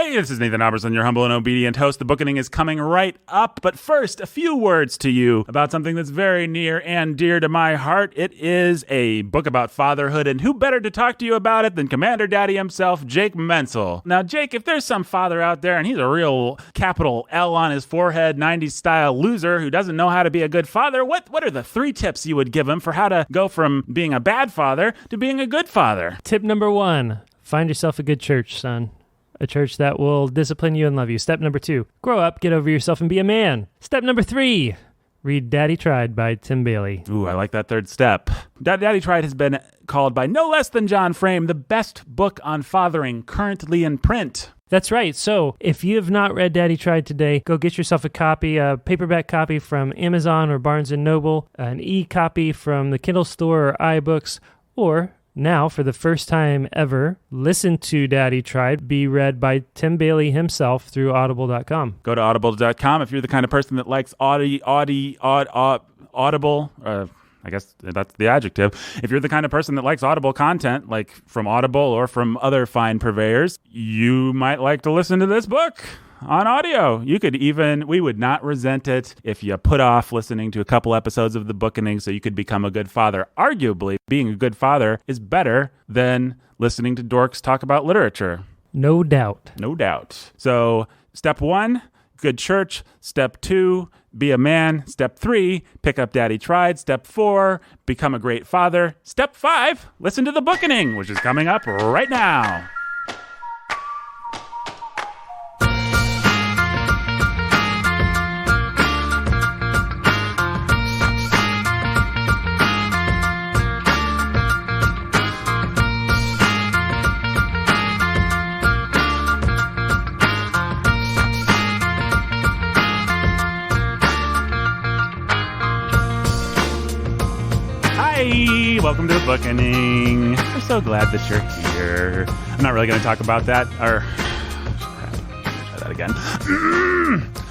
Hey, this is Nathan Albertson, your humble and obedient host. The Bookening is coming right up, but first, a few words to you about something that's very near and dear to my heart. It is a book about fatherhood, and who better to talk to you about it than Commander Daddy himself, Jake Menzel. Now, Jake, if there's some father out there, and he's a real capital L on his forehead, 90s style loser who doesn't know how to be a good father, what are the 3 tips you would give him for how to go from being a bad father to being a good father? Tip number 1, find yourself a good church, son. A church that will discipline you and love you. Step number 2, grow up, get over yourself, and be a man. Step number 3, read Daddy Tried by Tim Bailey. Ooh, I like that 3rd step. Daddy Tried has been called by no less than John Frame the best book on fathering currently in print. That's right. So if you have not read Daddy Tried today, go get yourself a copy, a paperback copy from Amazon or Barnes & Noble, an e-copy from the Kindle store or iBooks, or now, for the first time ever, listen to Daddy Tried be read by Tim Bailey himself through audible.com. Go to audible.com if you're the kind of person that likes audible. I guess that's the adjective. If you're the kind of person that likes Audible content, like from Audible or from other fine purveyors, you might like to listen to this book on audio. We would not resent it if you put off listening to a couple episodes of The Bookening so you could become a good father. Arguably, being a good father is better than listening to dorks talk about literature. No doubt. No doubt. So, step 1, good church. Step 2, be a man. Step 3, pick up Daddy Tried. Step 4, become a great father. Step 5, listen to The Bookening, which is coming up right now. Welcome to The Bookening. I'm so glad that you're here. I'm not really going to talk about that, or... Try that again.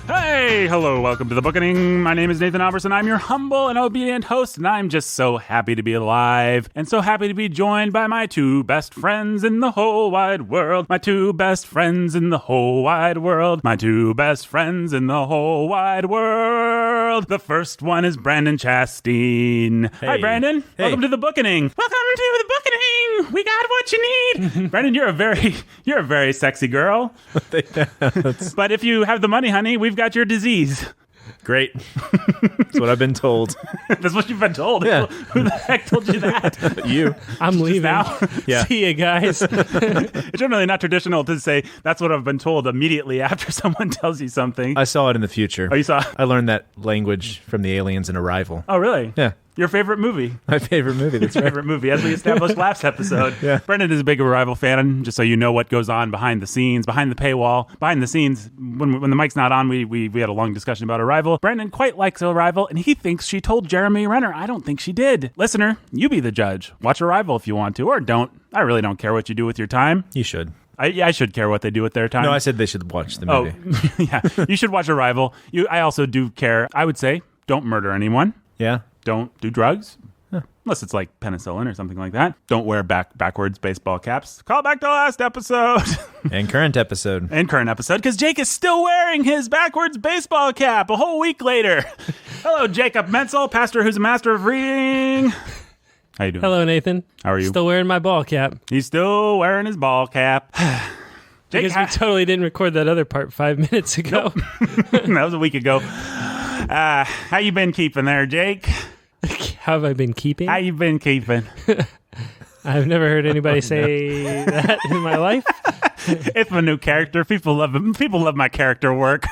Hey, hello, welcome to The Bookening. My name is Nathan Albertson. I'm your humble and obedient host, and I'm just so happy to be alive, and so happy to be joined by my 2 best friends in the whole wide world. My 2 best friends in the whole wide world. My 2 best friends in the whole wide world. The first one is Brandon Chastain. Hey. Hi, Brandon. Hey. Welcome to The Bookening. Welcome to The Bookening. We got what you need. Brandon, you're a very sexy girl. But if you have the money, honey, we've got your disease. Great. That's what I've been told. That's what you've been told? Yeah. Who the heck told you that? You. I'm leaving. Now? Yeah. See you guys. It's generally not traditional to say that's what I've been told immediately after someone tells you something. I saw it in the future. Oh, you saw? I learned that language from the aliens in Arrival. Oh, really? Yeah. Your favorite movie. My favorite movie. That's Your right. favorite movie, as we established last episode. Yeah. Brendan is a big Arrival fan, just so you know what goes on behind the scenes, behind the paywall, behind the scenes. When the mic's not on, we had a long discussion about Arrival. Brendan quite likes Arrival, and he thinks she told Jeremy Renner. I don't think she did. Listener, you be the judge. Watch Arrival if you want to, or don't. I really don't care what you do with your time. You should. I should care what they do with their time. No, I said they should watch the movie. Oh, yeah. You should watch Arrival. I also do care. I would say, don't murder anyone. Yeah? Don't do drugs. Unless it's like penicillin or something like that. Don't wear backwards baseball caps. Call back to last episode. And current episode. Because Jake is still wearing his backwards baseball cap a whole week later. Hello, Jacob Menzel, pastor who's a master of reading. How you doing? Hello, Nathan. How are you? Still wearing my ball cap. He's still wearing his ball cap. Jake, because we totally didn't record that other part 5 minutes ago. Nope. That was a week ago. How you been keeping there, Jake? How have I been keeping? How you been keeping? I've never heard anybody say that in my life. It's my new character. People love it. People love my character work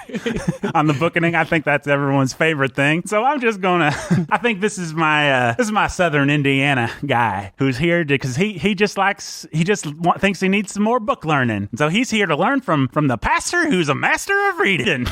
on The Bookening. I think that's everyone's favorite thing. So I'm just gonna. I think this is my Southern Indiana guy who's here because he just thinks he needs some more book learning. So he's here to learn from the pastor who's a master of reading.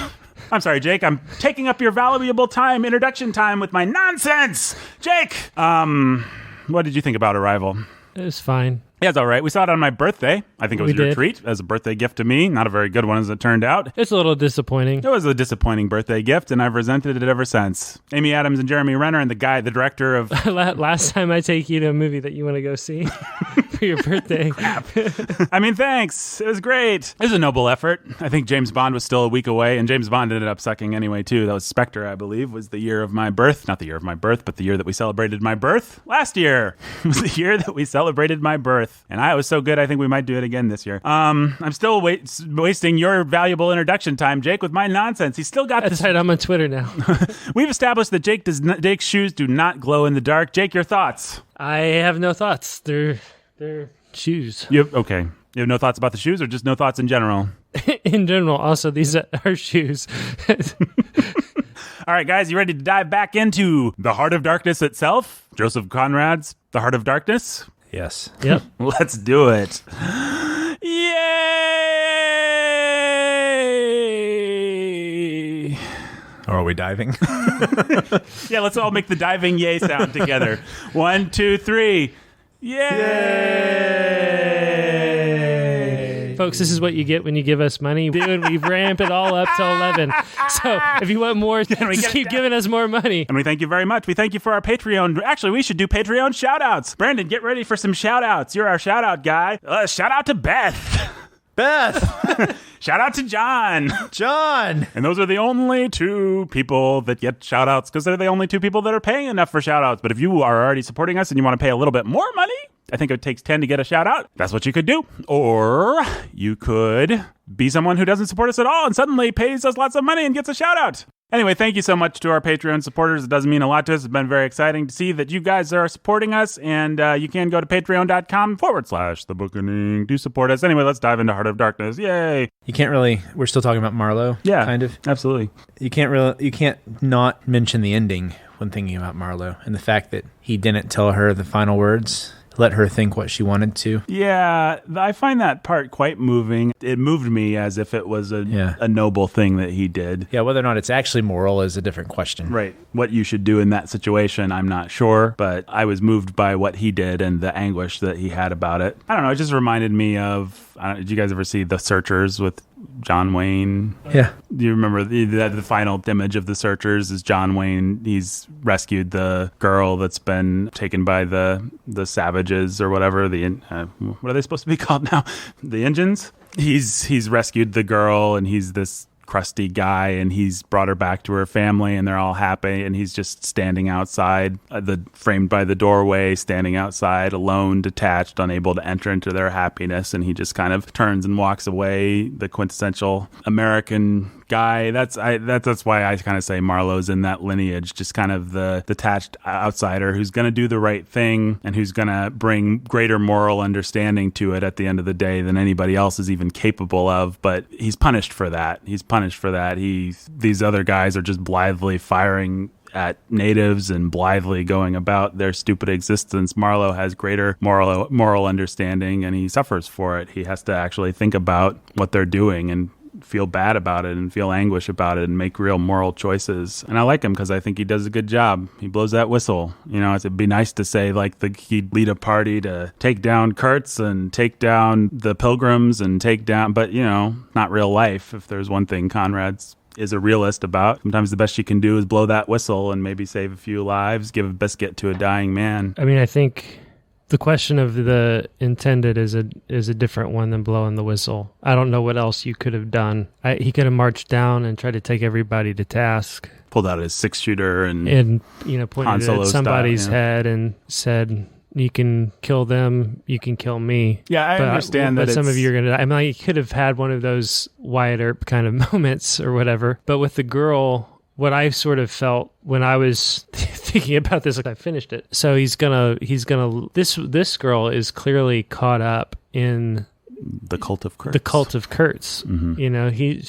I'm sorry, Jake. I'm taking up your valuable time, introduction time, with my nonsense. Jake, what did you think about Arrival? It was fine. Yeah, it's all right. We saw it on my birthday. I think it was your treat as a birthday gift to me. Not a very good one, as it turned out. It's a little disappointing. It was a disappointing birthday gift, and I've resented it ever since. Amy Adams and Jeremy Renner and the director of... Last time I take you to a movie that you want to go see. for your birthday. I mean, thanks. It was great. It was a noble effort. I think James Bond was still a week away, and James Bond ended up sucking anyway, too. That was Spectre, I believe, was the year of my birth. Not the year of my birth, but the year that we celebrated my birth last year. It was the year that we celebrated my birth. And I was so good, I think we might do it again this year. I'm still wasting your valuable introduction time, Jake, with my nonsense. He's still got That's right, I'm on Twitter now. We've established that Jake's shoes do not glow in the dark. Jake, your thoughts? I have no thoughts. They're shoes. Okay. You have no thoughts about the shoes or just no thoughts in general? In general, also, these are shoes. All right, guys, you ready to dive back into the Heart of Darkness itself? Joseph Conrad's The Heart of Darkness? Yes. Yep. Let's do it. Yay! Or are we diving? Yeah, let's all make the diving yay sound together. 1, 2, 3. Yay! Folks, this is what you get when you give us money. And we ramp it all up to 11. So if you want more, just keep giving us more money. And we thank you very much. We thank you for our Patreon. Actually, we should do Patreon shout-outs. Brandon, get ready for some shout-outs. You're our shout-out guy. Shout out to Beth. Beth! Shout out to John. John! And those are the only 2 people that get shout-outs because they're the only 2 people that are paying enough for shout-outs. But if you are already supporting us and you want to pay a little bit more money, I think it takes 10 to get a shout-out. That's what you could do. Or you could be someone who doesn't support us at all and suddenly pays us lots of money and gets a shout-out. Anyway, thank you so much to our Patreon supporters. It does mean a lot to us. It's been very exciting to see that you guys are supporting us, and you can go to patreon.com/The Bookening to support us. Anyway, let's dive into Heart of Darkness. Yay! You can't really, we're still talking about Marlowe. Yeah, kind of. Absolutely. You can't not mention the ending when thinking about Marlowe and the fact that he didn't tell her the final words. Let her think what she wanted to. Yeah, I find that part quite moving. It moved me as if it was a noble thing that he did. Yeah, whether or not it's actually moral is a different question. Right. What you should do in that situation, I'm not sure, but I was moved by what he did and the anguish that he had about it. I don't know, it just reminded me of, did you guys ever see The Searchers with John Wayne? Yeah. Do you remember the final image of The Searchers is John Wayne? He's rescued the girl that's been taken by the savages or whatever. What are they supposed to be called now? The Indians? He's rescued the girl, and he's this crusty guy, and he's brought her back to her family, and they're all happy, and he's just standing outside, framed by the doorway, standing outside alone, detached, unable to enter into their happiness, and he just kind of turns and walks away, the quintessential American guy. That's why I kind of say Marlowe's in that lineage, just kind of the detached outsider who's going to do the right thing and who's going to bring greater moral understanding to it at the end of the day than anybody else is even capable of. But he's punished for that. These other guys are just blithely firing at natives and blithely going about their stupid existence. Marlowe has greater moral understanding, and he suffers for it. He has to actually think about what they're doing and feel bad about it and feel anguish about it and make real moral choices. And I like him because I think he does a good job. He blows that whistle. You know, it'd be nice to say he'd lead a party to take down Kurtz and take down the Pilgrims and but not real life. If there's one thing Conrad's is a realist about, sometimes the best you can do is blow that whistle and maybe save a few lives, give a biscuit to a dying man. I mean, I think the question of the intended is a different one than blowing the whistle. I don't know what else you could have done. He could have marched down and tried to take everybody to task. Pulled out his 6-shooter and pointed at somebody's head and said, "You can kill them, you can kill me." Yeah, I understand that. But some of you are going to die. I mean, you could have had one of those Wyatt Earp kind of moments or whatever. But with the girl, what I sort of felt when I was thinking about this, I finished it. So this girl is clearly caught up in the cult of Kurtz. The cult of Kurtz. Mm-hmm.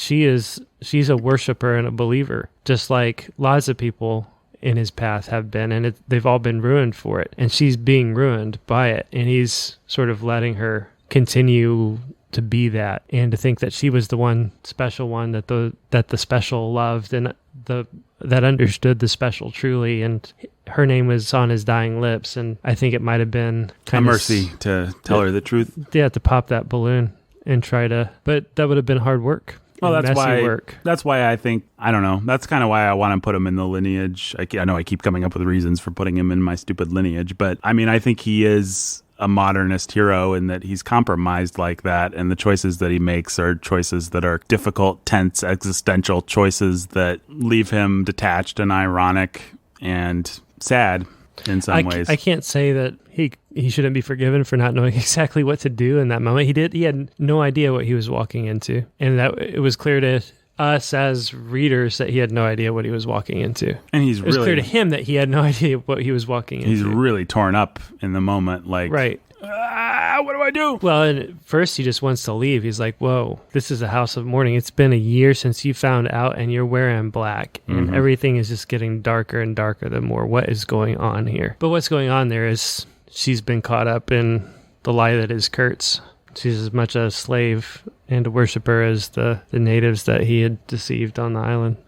She's a worshiper and a believer, just like lots of people in his path have been, and they've all been ruined for it. And she's being ruined by it, and he's sort of letting her continue to be that, and to think that she was the one special one that the special loved and that understood the special truly, and her name was on his dying lips. And I think it might have been kind of mercy to tell her the truth. Yeah, to pop that balloon and but that would have been hard work. Well, that's why I think, I don't know, that's kind of why I want to put him in the lineage. I know I keep coming up with reasons for putting him in my stupid lineage, but I mean, I think he is a modernist hero in that he's compromised like that, and the choices that he makes are choices that are difficult, tense, existential choices that leave him detached and ironic and sad in some ways. I can't say that he shouldn't be forgiven for not knowing exactly what to do in that moment. He had no idea what he was walking into, and that it was clear to us as readers that he had no idea what he was walking into. And it was clear to him that he had no idea what he was walking into. He's really torn up in the moment, like, right. What do I do? Well, and at first he just wants to leave. He's like, whoa, this is a house of mourning. It's been a year since you found out, and you're wearing black, and everything is just getting darker and darker the more. What is going on here? But what's going on there is she's been caught up in the lie that is Kurt's. She's as much a slave and a worshiper as the natives that he had deceived on the island,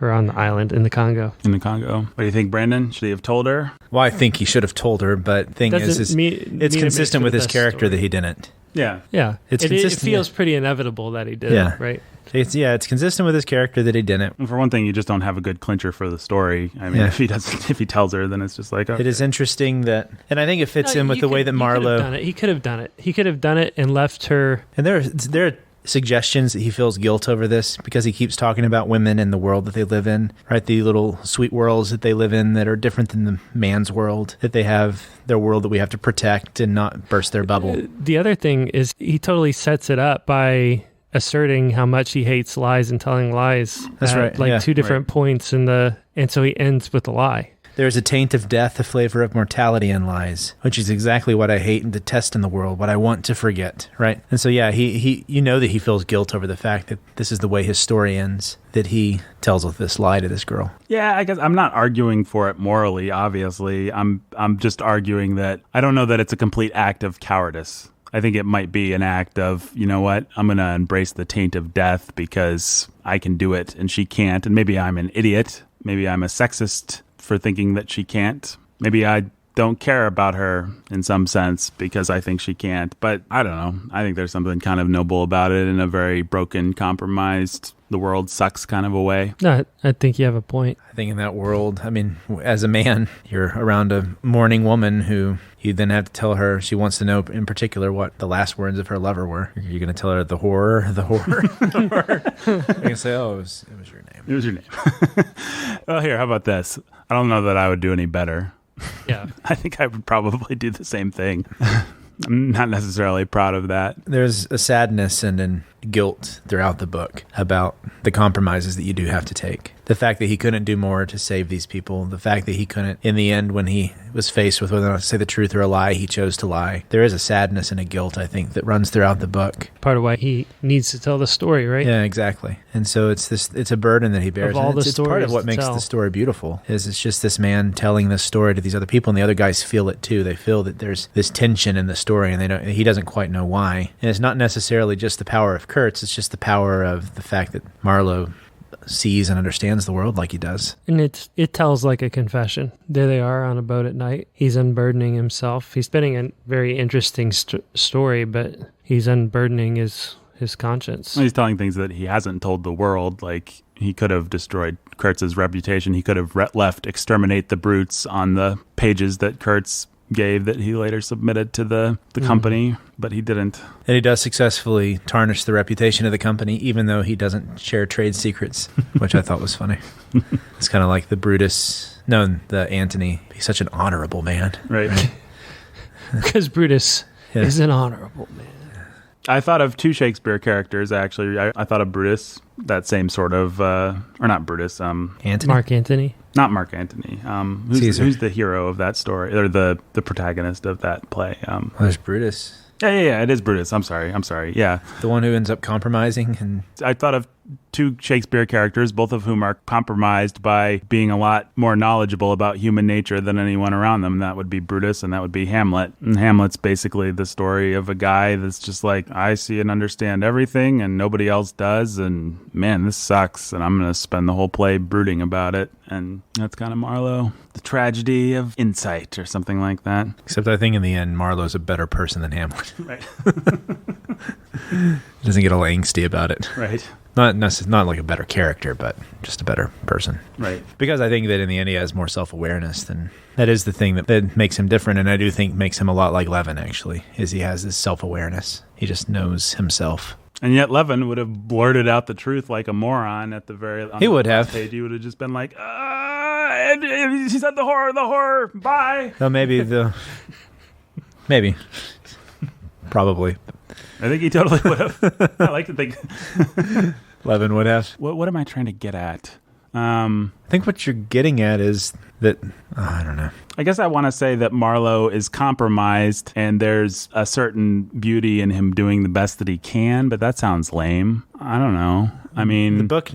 in the Congo. In the Congo. What do you think, Brandon? Should he have told her? Well, I think he should have told her, but the thing is it's consistent with his character story. That he didn't. Yeah. Yeah. It feels pretty inevitable that he did, right? It's consistent with his character that he didn't. And for one thing, you just don't have a good clincher for the story. I mean, if he tells her, then it's just like, okay. It is interesting that, and I think it fits in with the way that Marlowe. He could have done it. He could have done it and left her. And there are suggestions that he feels guilt over this because he keeps talking about women and the world that they live in, right? The little sweet worlds that they live in that are different than the man's world, that they have their world that we have to protect and not burst their bubble. The other thing is he totally sets it up by asserting how much he hates lies and telling lies. That's right. Like two different points and so he ends with a lie. There is a taint of death, a flavor of mortality in lies, which is exactly what I hate and detest in the world, what I want to forget, right? And so, he you know that he feels guilt over the fact that this is the way his story ends, that he tells with this lie to this girl. Yeah, I guess I'm not arguing for it morally, obviously. I'm just arguing that I don't know that it's a complete act of cowardice. I think it might be an act of, you know what, I'm going to embrace the taint of death because I can do it and she can't. And maybe I'm an idiot. Maybe I'm a sexist for thinking that she can't. Maybe I don't care about her in some sense because I think she can't. But I don't know. I think there's something kind of noble about it in a very broken, compromised, the world sucks kind of a way. No, I think you have a point. I think in that world, I mean, as a man, you're around a mourning woman who you then have to tell her, she wants to know in particular what the last words of her lover were. You're going to tell her the horror. You're going to say, it was your name. It was your name. Well, here, how about this? I don't know that I would do any better. Yeah. I think I would probably do the same thing. I'm not necessarily proud of that. There's a sadness and a guilt throughout the book about the compromises that you do have to take. The fact that he couldn't do more to save these people. The fact that he couldn't, in the end, when he was faced with whether or not to say the truth or a lie, he chose to lie. There is a sadness and a guilt, I think, that runs throughout the book. Part of why he needs to tell the story, right? Yeah, exactly. And so it's a burden that he bears. Of all the it's part of what makes the story beautiful. It's just this man telling this story to these other people, and the other guys feel it too. They feel that there's this tension in the story, and he doesn't quite know why. And it's not necessarily just the power of Kurtz. It's just the power of the fact that Marlowe sees and understands the world like he does. And it tells like a confession. There they are on a boat at night. He's unburdening himself. He's spinning a very interesting story, but he's unburdening his conscience. He's telling things that he hasn't told the world. Like, he could have destroyed Kurtz's reputation. He could have left exterminate the brutes on the pages that Kurtz gave that he later submitted to the company, but he didn't. And he does successfully tarnish the reputation of the company, even though he doesn't share trade secrets, which I thought was funny. It's kind of like the Antony. He's such an honorable man. Right. Because Brutus is an honorable man. I thought of two Shakespeare characters, actually. I thought of Brutus, that same sort of, or not Brutus. Antony? Mark Antony? Not Mark Antony. Who's the hero of that story, or the protagonist of that play? There's Brutus. Yeah, it is Brutus. I'm sorry. Yeah. The one who ends up compromising. And I thought of two Shakespeare characters, both of whom are compromised by being a lot more knowledgeable about human nature than anyone around them. That would be Brutus, and that would be Hamlet. And Hamlet's basically the story of a guy that's just like, I see and understand everything, and nobody else does, and man, this sucks, and I'm going to spend the whole play brooding about it. And that's kind of Marlowe. The tragedy of insight, or something like that. Except I think in the end, Marlowe's a better person than Hamlet. Right. He doesn't get all angsty about it. Right. Not like a better character, but just a better person. Right. Because I think that in the end he has more self-awareness than that is the thing that makes him different, and I do think makes him a lot like Levin, actually, is he has this self-awareness. He just knows himself. And yet Levin would have blurted out the truth like a moron at the very He would have. page. He would have just been like, he said the horror, bye. No, maybe maybe. Probably. I think he totally would have. I like to think. Levin would have. What am I trying to get at? I think what you're getting at is that, I don't know. I guess I want to say that Marlowe is compromised and there's a certain beauty in him doing the best that he can, but that sounds lame. I don't know. I mean... The book,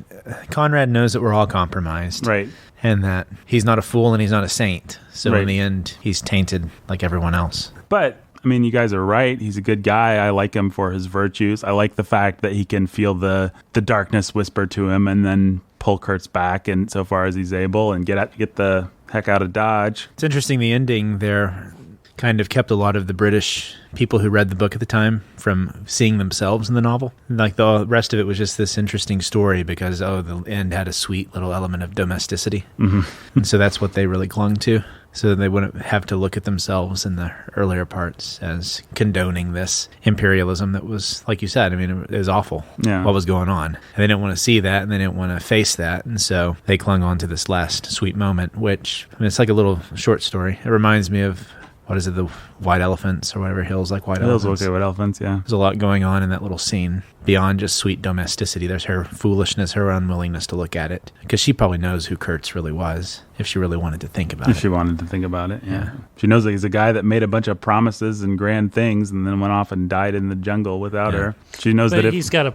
Conrad knows that we're all compromised. Right. And that he's not a fool and he's not a saint. So Right. in the end, he's tainted like everyone else. But... I mean, you guys are right. He's a good guy. I like him for his virtues. I like the fact that he can feel the darkness whisper to him and then pull Kurt's back and so far as he's able and get the heck out of Dodge. It's interesting, the ending there kind of kept a lot of the British people who read the book at the time from seeing themselves in the novel. Like the rest of it was just this interesting story because, the end had a sweet little element of domesticity. Mm-hmm. And so that's what they really clung to. So they wouldn't have to look at themselves in the earlier parts as condoning this imperialism that was, like you said, I mean, it was awful. Yeah. What was going on. And they didn't want to see that, and they didn't want to face that. And so they clung on to this last sweet moment, which, I mean, it's like a little short story. It reminds me of, what is it, the White Elephants or whatever, Hills Like White Hills Elephants. okay with elephants, yeah. There's a lot going on in that little scene beyond just sweet domesticity. There's her foolishness, her unwillingness to look at it. Because she probably knows who Kurtz really was if she really wanted to think about it. If she wanted to think about it, yeah. She knows that he's a guy that made a bunch of promises and grand things and then went off and died in the jungle without her. She knows But that he's got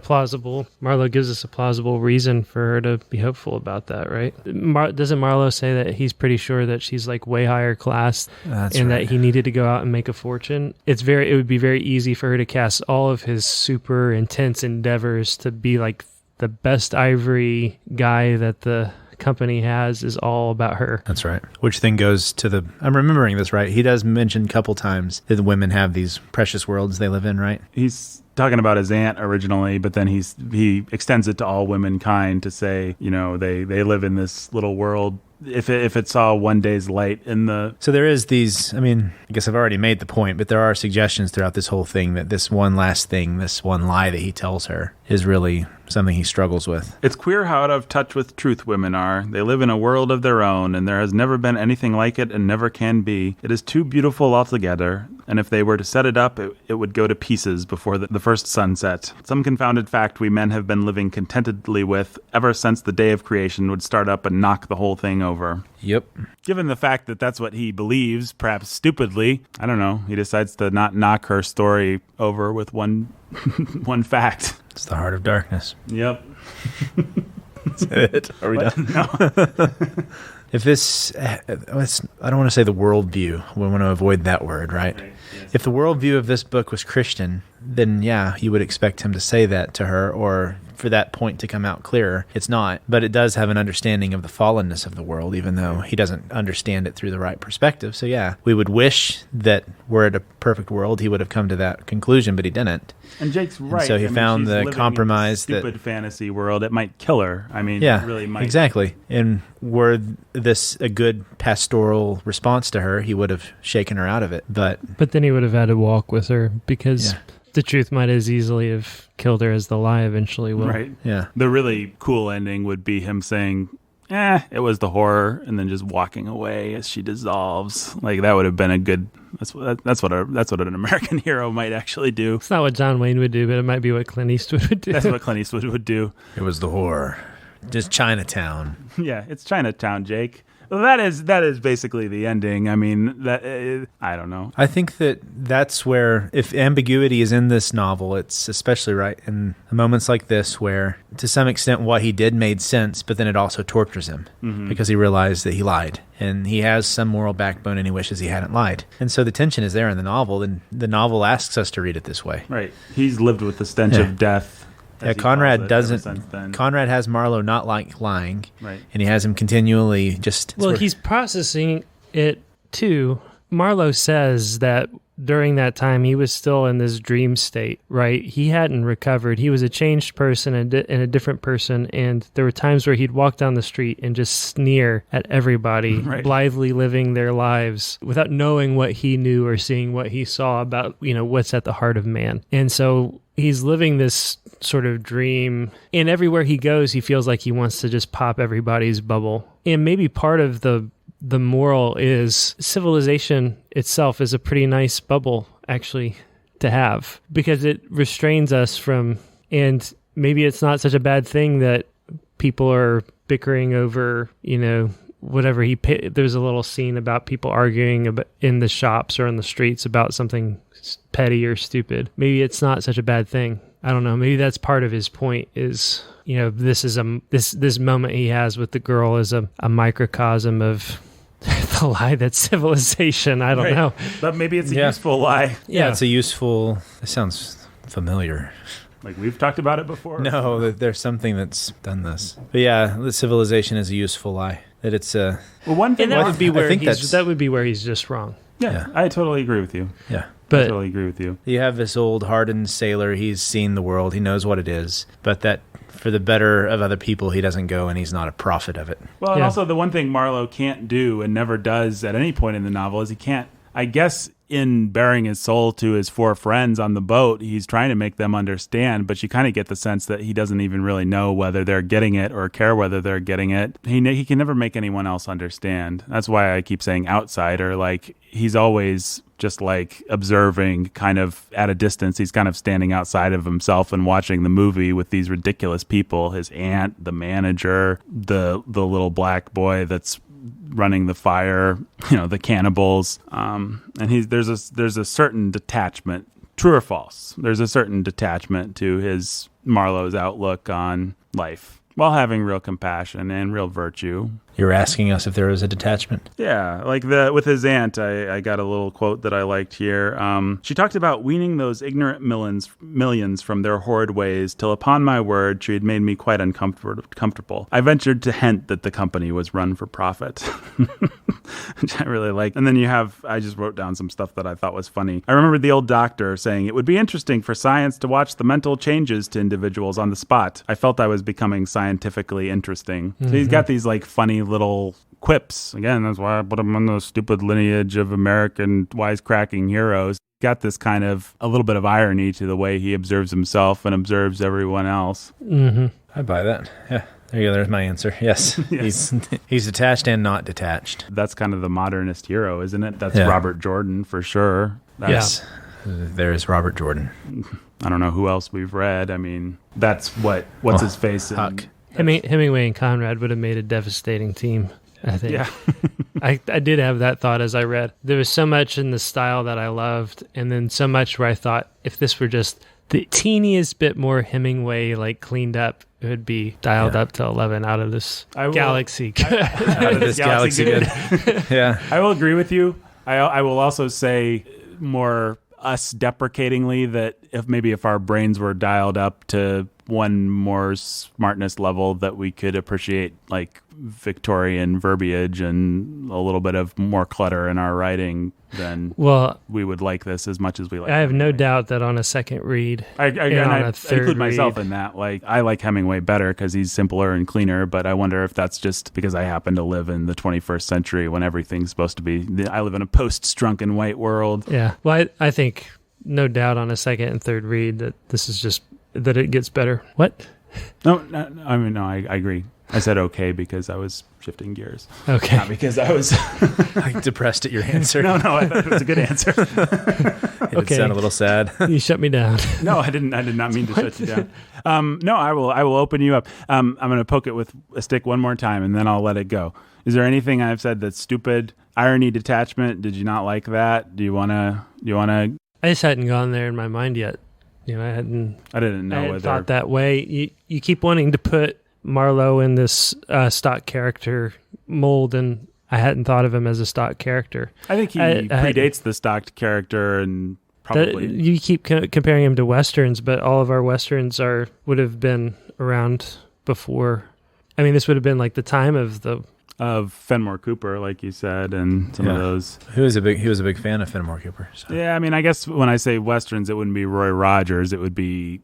Marlowe gives us a plausible reason for her to be hopeful about that, right? Doesn't Marlowe say that he's pretty sure that she's like way higher class That's and right. that he needed to go out and make a fortune? It would be very easy for her to cast all of his super intense endeavors to be like the best ivory guy that the company has is all about her. That's right. Which then goes to I'm remembering this right. He does mention a couple times that the women have these precious worlds they live in, right? He's talking about his aunt originally, but then he extends it to all womankind to say, they live in this little world. If it saw one day's light in the... So there is these, I mean, I guess I've already made the point, but there are suggestions throughout this whole thing that this one last thing, this one lie that he tells her is really something he struggles with. It's queer how out of touch with truth women are. They live in a world of their own, and there has never been anything like it and never can be. It is too beautiful altogether, and if they were to set it up, it would go to pieces before the first sunset. Some confounded fact we men have been living contentedly with ever since the day of creation would start up and knock the whole thing over. Yep. Given the fact that that's what he believes, perhaps stupidly, I don't know, he decides to not knock her story over with one fact. It's the heart of darkness. Yep. That's it. Are we done? No. If this, I don't want to say the worldview. We want to avoid that word, right? Yes. If the worldview of this book was Christian, then yeah, you would expect him to say that to her or for that point to come out clearer. It's not, but it does have an understanding of the fallenness of the world, even though he doesn't understand it through the right perspective. So yeah, we would wish that we're at a perfect world. He would have come to that conclusion, but he didn't. And Jake's right. So he found she's the living compromise in a stupid fantasy world. It might kill her. I mean, yeah, it really might. exactly. And were this a good pastoral response to her, he would have shaken her out of it. But then he would have had to walk with her because Yeah. the truth might as easily have killed her as the lie eventually will. Right. yeah, The really cool ending would be him saying, it was the horror, and then just walking away as she dissolves. Like, that would have been a good... That's what an American hero might actually do. It's not what John Wayne would do, but it might be what Clint Eastwood would do. That's what Clint Eastwood would do. it was the horror. Just Chinatown. Yeah, it's Chinatown, Jake. Well, that is basically the ending. I mean, I don't know. I think that's where, if ambiguity is in this novel, it's especially right in moments like this where, to some extent, what he did made sense, but then it also tortures him because he realized that he lied. And he has some moral backbone and he wishes he hadn't lied. And so the tension is there in the novel, and the novel asks us to read it this way. Right. He's lived with the stench of death. Yeah, as he Conrad calls it, ever doesn't. since then. Conrad has Marlowe not like lying, Right. and he has him continually just. Well, he's processing it too. Marlowe says that during that time, he was still in this dream state, right? He hadn't recovered. He was a changed person and a different person. And there were times where he'd walk down the street and just sneer at everybody, Right. blithely living their lives without knowing what he knew or seeing what he saw about, what's at the heart of man. And so he's living this sort of dream, and everywhere he goes, he feels like he wants to just pop everybody's bubble. And maybe part of the moral is civilization itself is a pretty nice bubble, actually, to have, because it restrains us from, and maybe it's not such a bad thing that people are bickering over, whatever there's a little scene about people arguing about in the shops or in the streets about something petty or stupid. Maybe it's not such a bad thing. I don't know. Maybe that's part of his point is, this is this moment he has with the girl is a microcosm of the lie that's civilization. I don't Right. know. But maybe it's a useful lie. Yeah, it's a useful... It sounds familiar. Like we've talked about it before. No, that there's something that's done this. But yeah, the civilization is a useful lie. That it's a... Well, one thing And that would be where think that would be where he's just wrong. yeah, I totally agree with you. Yeah. I But totally agree with you. You have this old hardened sailor, he's seen the world, he knows what it is, but that for the better of other people, he doesn't go and he's not a prophet of it. Well, and Yeah. also the one thing Marlowe can't do and never does at any point in the novel is he can't, I guess, in bearing his soul to his four friends on the boat, he's trying to make them understand, but you kind of get the sense that he doesn't even really know whether they're getting it or care whether they're getting it. He can never make anyone else understand. That's why I keep saying outsider. Like, he's always just like observing kind of at a distance. He's kind of standing outside of himself and watching the movie with these ridiculous people, his aunt, the manager, the little black boy that's running the fire, the cannibals. And there's a certain detachment, true or false. There's a certain detachment to his Marlowe's outlook on life while having real compassion and real virtue. You're asking us if there was a detachment? Yeah, like with his aunt, I got a little quote that I liked here. She talked about weaning those ignorant millions from their horrid ways, till upon my word she had made me quite uncomfortable. I ventured to hint that the company was run for profit, which I really like. And then I just wrote down some stuff that I thought was funny. I remember the old doctor saying, it would be interesting for science to watch the mental changes to individuals on the spot. I felt I was becoming scientifically interesting. So he's got these like funny little quips. Again, that's why I put him on the stupid lineage of American wisecracking heroes. Got this kind of a little bit of irony to the way he observes himself and observes everyone else. Mm-hmm. I buy that. Yeah. There you go. There's my answer. Yes. Yes. He's detached and not detached. That's kind of the modernist hero, isn't it? That's Yeah. Robert Jordan for sure. Yes. There is Robert Jordan. I don't know who else we've read. I mean, that's what's his face? Huck. Hemingway and Conrad would have made a devastating team, I think. Yeah. I did have that thought as I read. There was so much in the style that I loved, and then so much where I thought if this were just the teeniest bit more Hemingway like cleaned up, it would be dialed up to 11 out of this galaxy. Out of this galaxy good. Yeah. I will agree with you. I will also say more us deprecatingly that if our brains were dialed up to one more smartness level, that we could appreciate like Victorian verbiage and a little bit of more clutter in our writing, then we would like this as much as we like. I have no Hemingway. doubt that on a second read, I on a third include myself read. in that. Like, I like Hemingway better because he's simpler and cleaner, but I wonder if that's just because I happen to live in the 21st century when everything's supposed to be. I live in a post-Strunken White world. Yeah. Well, I think no doubt on a second and third read that this is just that it gets better. What? No, I agree. I said okay because I was shifting gears. Okay. Not because I was Depressed at your answer. No, I thought it was a good answer. It Okay. did sound a little sad. You shut me down. No, I did not mean to shut you down. No, I will open you up. I'm going to poke it with a stick one more time and then I'll let it go. Is there anything I've said that's stupid? Irony, detachment, did you not like that? Do you want to I just hadn't gone there in my mind yet. I hadn't whether thought that way. You keep wanting to put Marlowe in this stock character mold, and I hadn't thought of him as a stock character. I think he predates the stocked character and probably... You keep comparing him to Westerns, but all of our Westerns would have been around before. I mean, this would have been like the time of the of Fenimore Cooper, like you said, and some of those. He was a big fan of Fenimore Cooper. So. Yeah, I mean, I guess when I say westerns, it wouldn't be Roy Rogers. It would be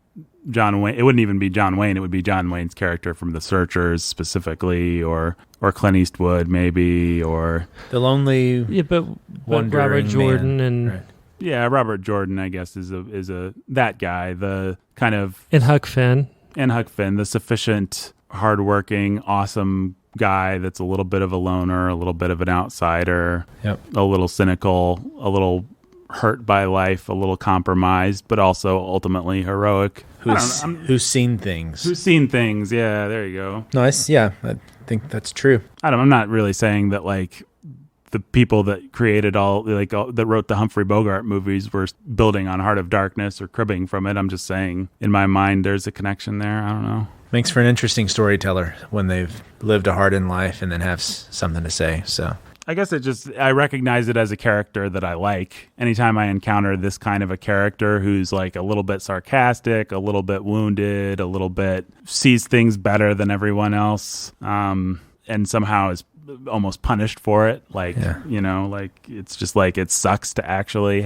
John Wayne. It wouldn't even be John Wayne. It would be John Wayne's character from The Searchers specifically, or Clint Eastwood maybe, or The Lonely but Robert Jordan Man. and Right. yeah, Robert Jordan, I guess, is a that guy, the kind of Huck Finn. and Huck Finn, the sufficient, hardworking, awesome guy that's a little bit of a loner, a little bit of an outsider, a little cynical, a little hurt by life, a little compromised, but also ultimately heroic. Who's seen things. Who's seen things. Yeah, there you go. Nice. Yeah, I think that's true. I'm not really saying that like the people that created that wrote the Humphrey Bogart movies were building on Heart of Darkness or cribbing from it. I'm just saying in my mind there's a connection there. I don't know. Makes for an interesting storyteller when they've lived a hardened life and then have something to say. So I guess I recognize it as a character that I like. Anytime I encounter this kind of a character who's like a little bit sarcastic, a little bit wounded, a little bit sees things better than everyone else, and somehow is almost punished for it. Like, like it's just like it sucks to actually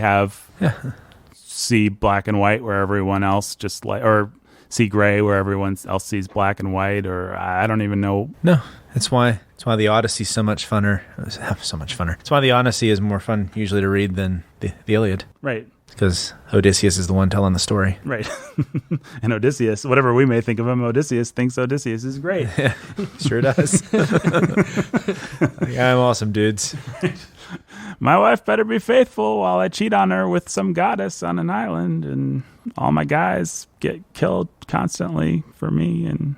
see black and white where everyone else or see gray where everyone else sees black and white, or I don't even know. No, that's why the Odyssey's so much funner. So much funner. That's why the Odyssey is more fun usually to read than the Iliad. Right. Because Odysseus is the one telling the story. Right. And Odysseus, whatever we may think of him, Odysseus thinks Odysseus is great. Yeah, sure does. I'm awesome, dudes. My wife better be faithful while I cheat on her with some goddess on an island, and all my guys get killed constantly for me. And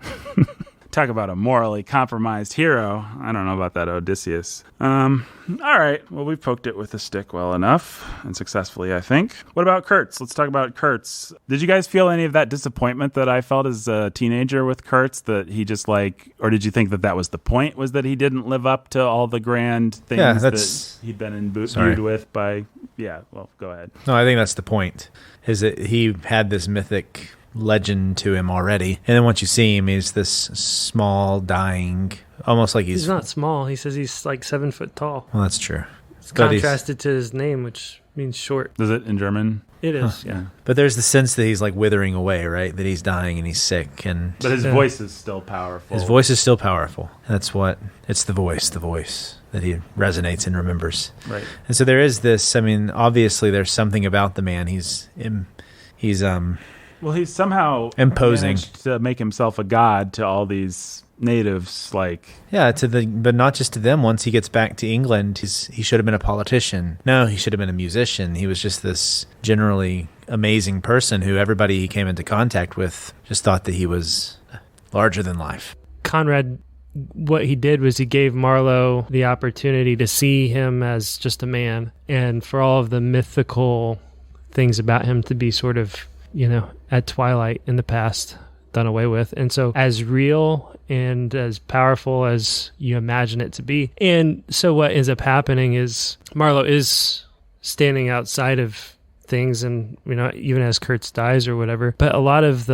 talk about a morally compromised hero. I don't know about that Odysseus. All right. Well, we've poked it with a stick well enough, and successfully, I think. What about Kurtz? Let's talk about Kurtz. Did you guys feel any of that disappointment that I felt as a teenager with Kurtz, that he just or did you think that was the point, was that he didn't live up to all the grand things that he'd been imbued with by... Yeah, well, go ahead. No, I think that's the point, is that he had this mythic legend to him already, and then once you see him, he's this small, dying, almost like he's not small. He says he's like 7 foot tall. Well, that's true. It's contrasted to his name, which means short. Is it in German? It is, yeah. But there's the sense that he's like withering away, right? That he's dying and he's sick, but his voice is still powerful. His voice is still powerful. It's the voice that he resonates and remembers. Right. And so there is this. I mean, obviously, there's something about the man. He's somehow imposing, managed to make himself a god to all these natives, but not just to them. Once he gets back to England, he should have been a politician. No, he should have been a musician. He was just this generally amazing person who everybody he came into contact with just thought that he was larger than life. Conrad, what he did was he gave Marlowe the opportunity to see him as just a man, and for all of the mythical things about him to be sort of, at twilight in the past, done away with. And so as real and as powerful as you imagine it to be. And so what ends up happening is Marlowe is standing outside of things, and, even as Kurtz dies or whatever. But a lot of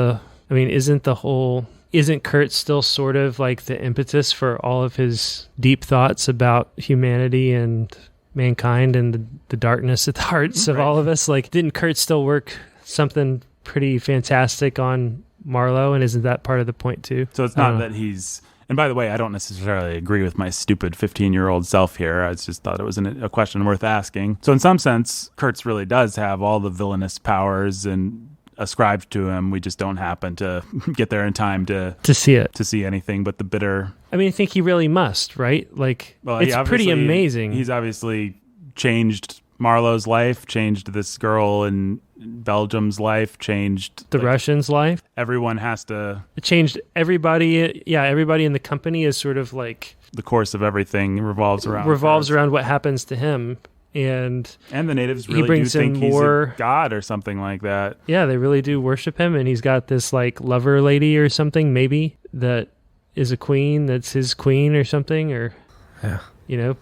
isn't Kurtz still sort of like the impetus for all of his deep thoughts about humanity and mankind and the darkness at the hearts of all of us? Like, didn't Kurtz still work something pretty fantastic on Marlowe, and isn't that part of the point too? So it's not that he's... And by the way, I don't necessarily agree with my stupid 15-year-old self here. I just thought it was a question worth asking. So in some sense, Kurtz really does have all the villainous powers and ascribed to him. We just don't happen to get there in time to see it, to see anything but the bitter... I think he really must, right? It's pretty amazing. He's obviously changed Marlowe's life, changed this girl in Belgium's life, changed the Russians' life. Everyone has to... It changed everybody. Yeah, everybody in the company is sort of like... The course of everything revolves around what happens to him. And the natives really do think he's a god or something like that. Yeah, they really do worship him, and he's got this lover lady or something, maybe, that is a queen, that's his queen or something, or... Yeah.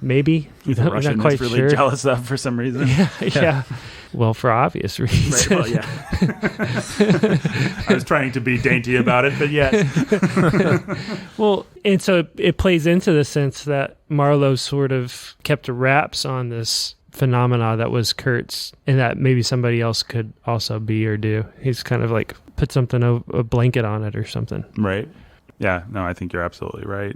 Maybe. The I'm Russian not quite is really sure. jealous of for some reason. Yeah. Well, for obvious reasons. Right, well, yeah. I was trying to be dainty about it, but yes. Well, and so it plays into the sense that Marlowe sort of kept wraps on this phenomena that was Kurt's, and that maybe somebody else could also be or do. He's kind of like put something, a blanket on it or something. Right. Yeah, no, I think you're absolutely right.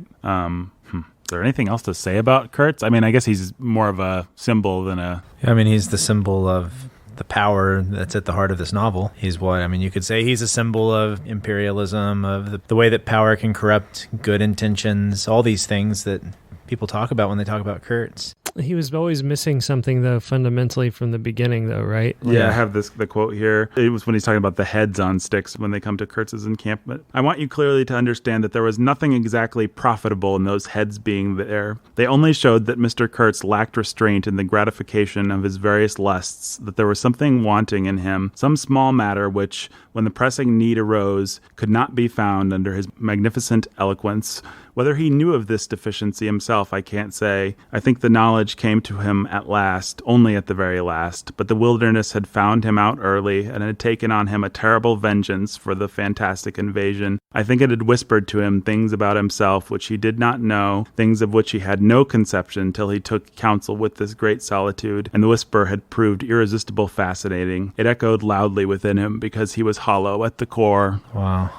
Is there anything else to say about Kurtz? I mean, I guess he's more of a symbol than a... I mean, he's the symbol of the power that's at the heart of this novel. You could say he's a symbol of imperialism, of the way that power can corrupt good intentions, all these things that people talk about when they talk about Kurtz. He was always missing something, though, fundamentally from the beginning, though, right? Yeah, I have the quote here. It was when he's talking about the heads on sticks when they come to Kurtz's encampment. I want you clearly to understand that there was nothing exactly profitable in those heads being there. They only showed that Mr. Kurtz lacked restraint in the gratification of his various lusts, that there was something wanting in him, some small matter which, when the pressing need arose, could not be found under his magnificent eloquence. Whether he knew of this deficiency himself, I can't say. I think the knowledge came to him at last, only at the very last, but the wilderness had found him out early and had taken on him a terrible vengeance for the fantastic invasion. I think it had whispered to him things about himself which he did not know, things of which he had no conception till he took counsel with this great solitude, and the whisper had proved irresistible fascinating. It echoed loudly within him because he was hollow at the core. Wow.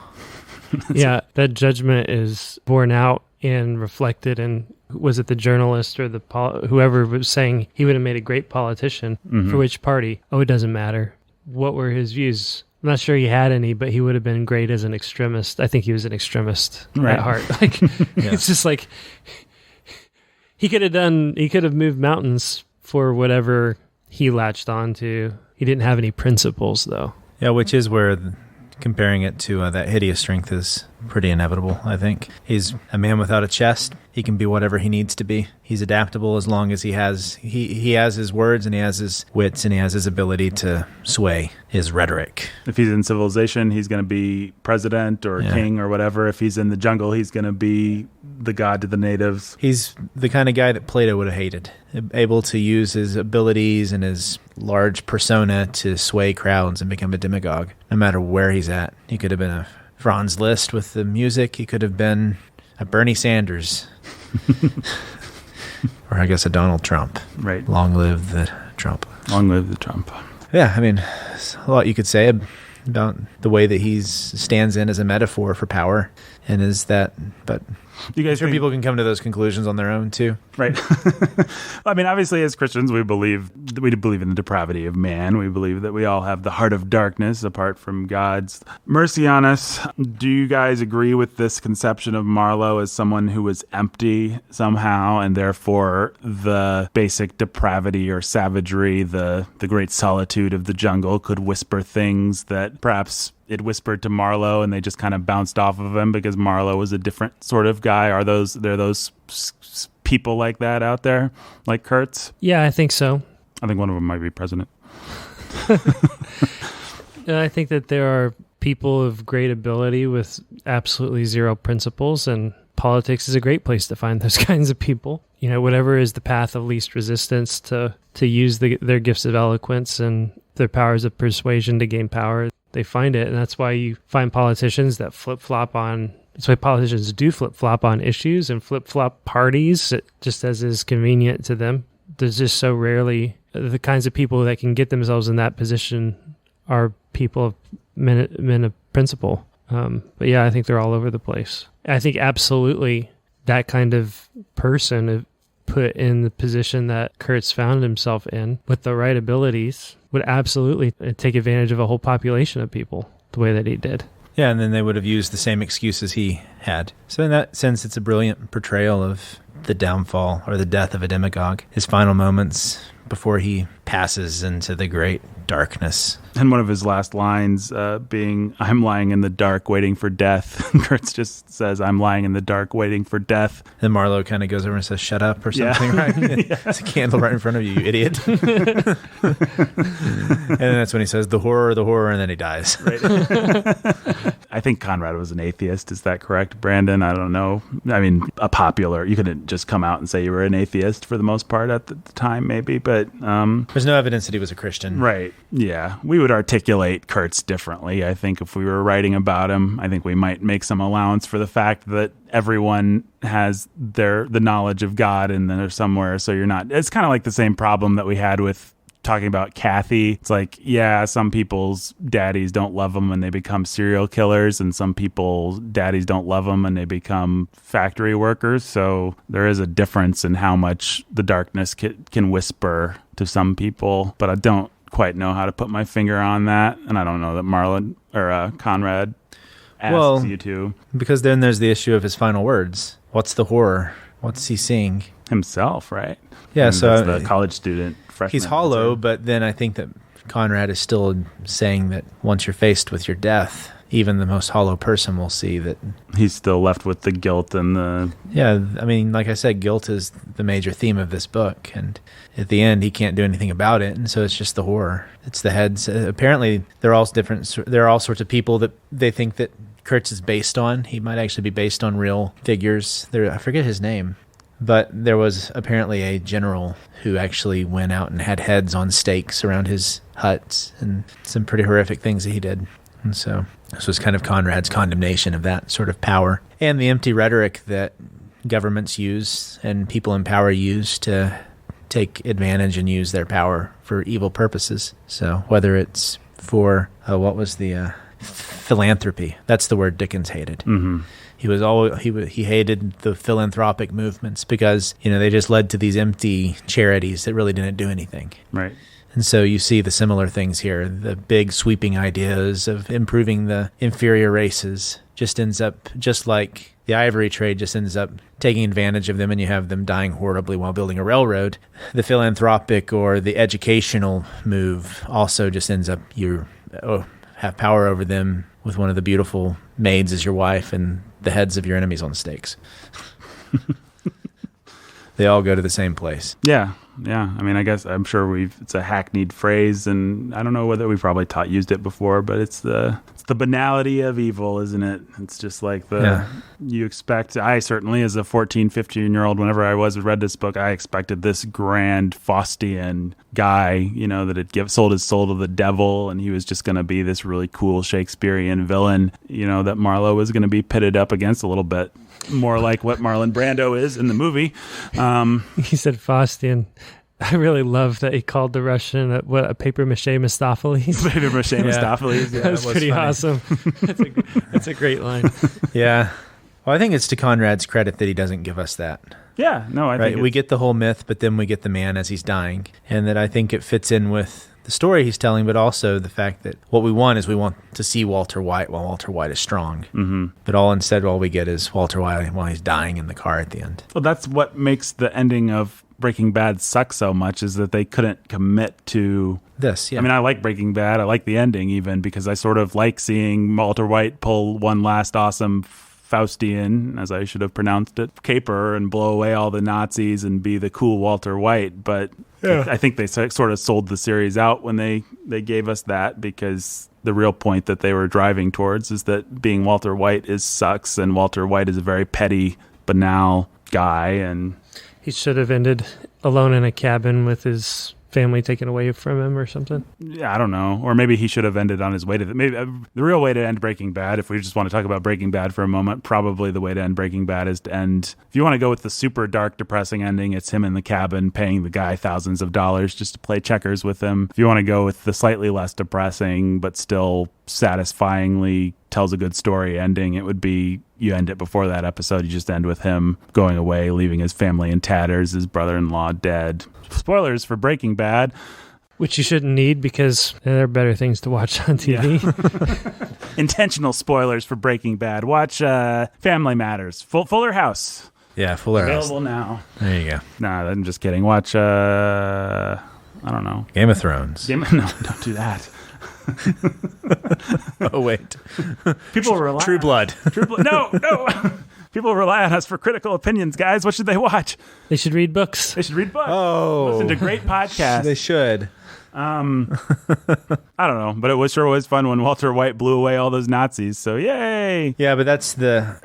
Yeah, that judgment is borne out and reflected in, was it the journalist or whoever was saying he would have made a great politician for which party? Oh, it doesn't matter. What were his views? I'm not sure he had any, but he would have been great as an extremist. I think he was an extremist at heart. It's just like he could have moved mountains for whatever he latched on to. He didn't have any principles, though. Yeah, which is where comparing it to that hideous strength is pretty inevitable, I think. He's a man without a chest. He can be whatever he needs to be. He's adaptable as long as he has his words, and he has his wits, and he has his ability to sway his rhetoric. If he's in civilization, he's going to be president or king or whatever. If he's in the jungle, he's going to be the god to the natives. He's the kind of guy that Plato would have hated, able to use his abilities and his large persona to sway crowds and become a demagogue, no matter where he's at. He could have been a Franz Liszt with the music. He could have been a Bernie Sanders. Or I guess a Donald Trump. Right. Long live the Trump. Long live the Trump. Yeah, I mean, there's a lot you could say about the way that he stands in as a metaphor for power, and is that, but you guys think people can come to those conclusions on their own too. Right. I mean, obviously, as Christians, we believe in the depravity of man. We believe that we all have the heart of darkness apart from God's mercy on us. Do you guys agree with this conception of Marlowe as someone who was empty somehow, and therefore the basic depravity or savagery, the great solitude of the jungle could whisper things that perhaps it whispered to Marlowe and they just kind of bounced off of him because Marlowe was a different sort of guy? Are there those people like that out there, like Kurtz? Yeah, I think so. I think one of them might be president. I think that there are people of great ability with absolutely zero principles, and politics is a great place to find those kinds of people. Whatever is the path of least resistance to use their gifts of eloquence and their powers of persuasion to gain power, they find it. And that's why you find politicians that flip-flop on... That's why politicians do flip-flop on issues and flip-flop parties, just as is convenient to them. There's just so rarely... The kinds of people that can get themselves in that position are people, men of principle. But yeah, I think they're all over the place. I think absolutely that kind of person put in the position that Kurtz found himself in with the right abilities would absolutely take advantage of a whole population of people the way that he did. Yeah, and then they would have used the same excuses he had. So in that sense, it's a brilliant portrayal of the downfall or the death of a demagogue. His final moments before he passes into the great darkness And one of his last lines being, "I'm lying in the dark waiting for death." Kurtz just says, "I'm lying in the dark waiting for death." Then Marlowe kind of goes over and says, "Shut up," or something, right? It's a candle right in front of you, you idiot. And then that's when he says, the horror, and then he dies. Right. I think Conrad was an atheist. Is that correct, Brandon? I don't know. I mean, you couldn't just come out and say you were an atheist for the most part at the time, maybe, but... There's no evidence that he was a Christian. Right. Yeah. We would articulate Kurtz differently. I think if we were writing about him, I think we might make some allowance for the fact that everyone has the knowledge of God in there somewhere. So it's kind of like the same problem that we had with talking about Kathy. It's like, yeah, some people's daddies don't love them and they become serial killers, and some people's daddies don't love them and they become factory workers. So there is a difference in how much the darkness can whisper to some people, but I don't quite know how to put my finger on that. And I don't know that Marlon or Conrad asks you to. Because then there's the issue of his final words. What's the horror? What's he seeing? Himself, right? Yeah, and so the college student. He's hollow, but then I think that Conrad is still saying that once you're faced with your death, even the most hollow person will see that... He's still left with the guilt and the... Yeah, I mean, like I said, guilt is the major theme of this book, and at the end, he can't do anything about it, and so it's just the horror. It's the heads. Apparently, they're all different. There are all sorts of people that they think that Kurtz is based on. He might actually be based on real figures. I forget his name. But there was apparently a general who actually went out and had heads on stakes around his huts, and some pretty horrific things that he did. And so this was kind of Conrad's condemnation of that sort of power and the empty rhetoric that governments use and people in power use to take advantage and use their power for evil purposes. So whether it's for, philanthropy, that's the word Dickens hated. Mm-hmm. He hated the philanthropic movements because, they just led to these empty charities that really didn't do anything. Right. And so you see the similar things here. The big sweeping ideas of improving the inferior races just ends up, just like the ivory trade just ends up taking advantage of them, and you have them dying horribly while building a railroad. The philanthropic or the educational move also just ends up, have power over them with one of the beautiful maids as your wife and the heads of your enemies on stakes. They all go to the same place. Yeah. I mean, I guess I'm sure it's a hackneyed phrase, and I don't know whether we've probably used it before, but it's the banality of evil, isn't it? It's just like you expect. I certainly, as a 14, 15-year-old, whenever I read this book, I expected this grand Faustian guy, that had sold his soul to the devil, and he was just going to be this really cool Shakespearean villain, that Marlowe was going to be pitted up against a little bit. More like what Marlon Brando is in the movie. He said Faustian. I really love that he called the Russian a papier-mâché Mephistopheles. Papier-mâché Mephistopheles. Yeah, that's pretty funny. Awesome. That's a great line. Yeah. Well, I think it's to Conrad's credit that he doesn't give us that. Yeah. No, I think we get the whole myth, but then we get the man as he's dying. And that I think it fits in with the story he's telling, but also the fact that what we want to see Walter White while Walter White is strong. Mm-hmm. But all we get is Walter White while he's dying in the car at the end. Well, that's what makes the ending of Breaking Bad suck so much, is that they couldn't commit to this. Yeah. I mean, I like Breaking Bad. I like the ending even, because I sort of like seeing Walter White pull one last awesome Faustian, as I should have pronounced it, caper and blow away all the Nazis and be the cool Walter White. But yeah. I think they sort of sold the series out when they gave us that, because the real point that they were driving towards is that being Walter White sucks, and Walter White is a very petty, banal guy. And he should have ended alone in a cabin with his family taken away from him or something. Yeah, I don't know. Or maybe he should have ended on his way to maybe the real way to end Breaking Bad, if we just want to talk about Breaking Bad for a moment, probably the way to end Breaking Bad is to end, if you want to go with the super dark, depressing ending, it's him in the cabin paying the guy thousands of dollars just to play checkers with him. If you want to go with the slightly less depressing but still satisfyingly tells a good story ending, it would be you end it before that episode. You just end with him going away, leaving his family in tatters, his brother-in-law dead. Spoilers for Breaking Bad. Which you shouldn't need, because there are better things to watch on TV. Yeah. Intentional spoilers for Breaking Bad. Watch Family Matters. Fuller House. Yeah, Fuller House. Available now. There you go. Nah, I'm just kidding. Watch, I don't know. Game of Thrones. No, don't do that. Oh, wait. People rely True Blood. True Blood. No. People rely on us for critical opinions, guys. What should they watch? They should read books. They should read books. Oh. Listen to great podcasts. They should. I don't know, but it sure was fun when Walter White blew away all those Nazis. So yay! Yeah, but that's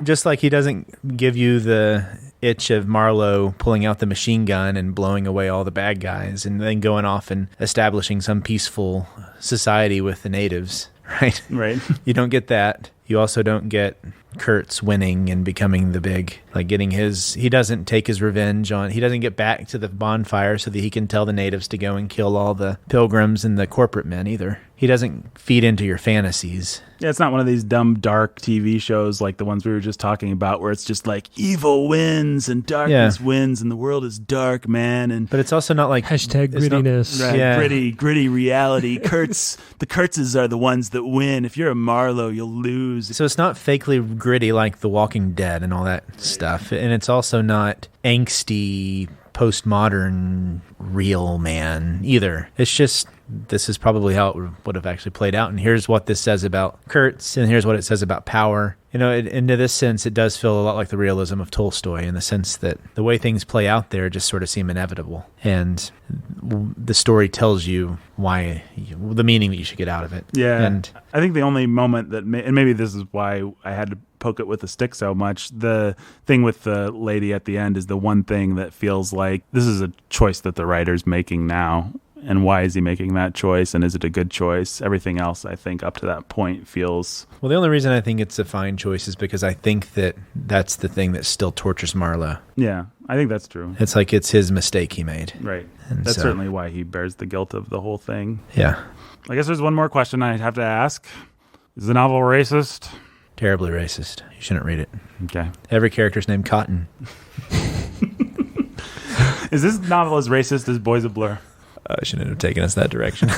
just like he doesn't give you the itch of Marlowe pulling out the machine gun and blowing away all the bad guys and then going off and establishing some peaceful society with the natives, right? Right. You don't get that. You also don't get Kurtz winning and becoming the big, like getting he doesn't take his revenge he doesn't get back to the bonfire so that he can tell the natives to go and kill all the pilgrims and the corporate men either. He doesn't feed into your fantasies. Yeah, it's not one of these dumb, dark TV shows like the ones we were just talking about where it's just like evil wins and darkness wins and the world is dark, man. But it's also not like... Hashtag grittiness. Gritty reality. The Kurtzes are the ones that win. If you're a Marlowe, you'll lose. So it's not fakely gritty like The Walking Dead and all that stuff. And it's also not angsty, postmodern, real man either. It's just... this is probably how it would have actually played out. And here's what this says about Kurtz, and here's what it says about power. You know, into this sense, it does feel a lot like the realism of Tolstoy in the sense that the way things play out there just sort of seem inevitable. And the story tells you the meaning that you should get out of it. Yeah. And I think the only moment and maybe this is why I had to poke it with a stick so much, the thing with the lady at the end is the one thing that feels like this is a choice that the writer's making now. And why is he making that choice? And is it a good choice? Everything else, I think, up to that point feels... Well, the only reason I think it's a fine choice is because I think that that's the thing that still tortures Marlowe. Yeah, I think that's true. It's like it's his mistake he made. Right. And that's certainly why he bears the guilt of the whole thing. Yeah. I guess there's one more question I have to ask. Is the novel racist? Terribly racist. You shouldn't read it. Okay. Every character's named Cotton. Is this novel as racist as Boys of Blur? I shouldn't have taken us that direction.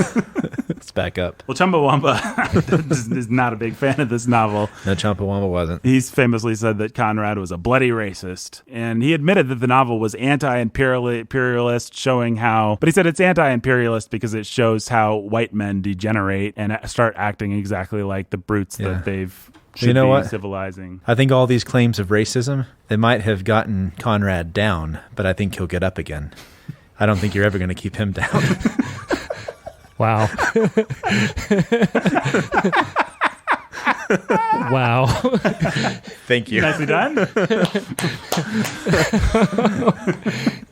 Let's back up. Well, Chumbawamba is not a big fan of this novel. No, Chumbawamba wasn't. He's famously said that Conrad was a bloody racist. And he admitted that the novel was anti-imperialist, showing how... But he said it's anti-imperialist because it shows how white men degenerate and start acting exactly like the brutes that they've... You know what? Civilizing. I think all these claims of racism, they might have gotten Conrad down, but I think he'll get up again. I don't think you're ever going to keep him down. Wow. Wow. Thank you. Nicely done.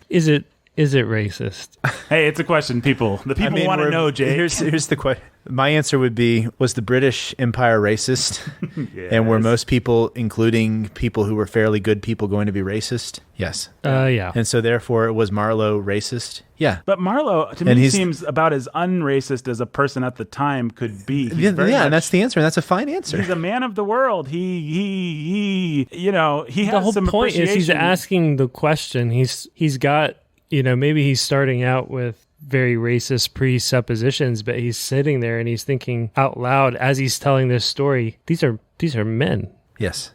Is it racist? Hey, it's a question, people. The people want to know, Jake. Here's the question. My answer would be, was the British Empire racist? Yes. And were most people, including people who were fairly good people, going to be racist? Yes. Yeah. And so therefore, was Marlowe racist? Yeah. But Marlowe, to me, seems about as unracist as a person at the time could be. And that's the answer, and that's a fine answer. He's a man of the world. He has the whole some point is he's appreciation. asking the question. He's got, maybe he's starting out with very racist presuppositions, but he's sitting there and he's thinking out loud as he's telling this story. These are men. Yes.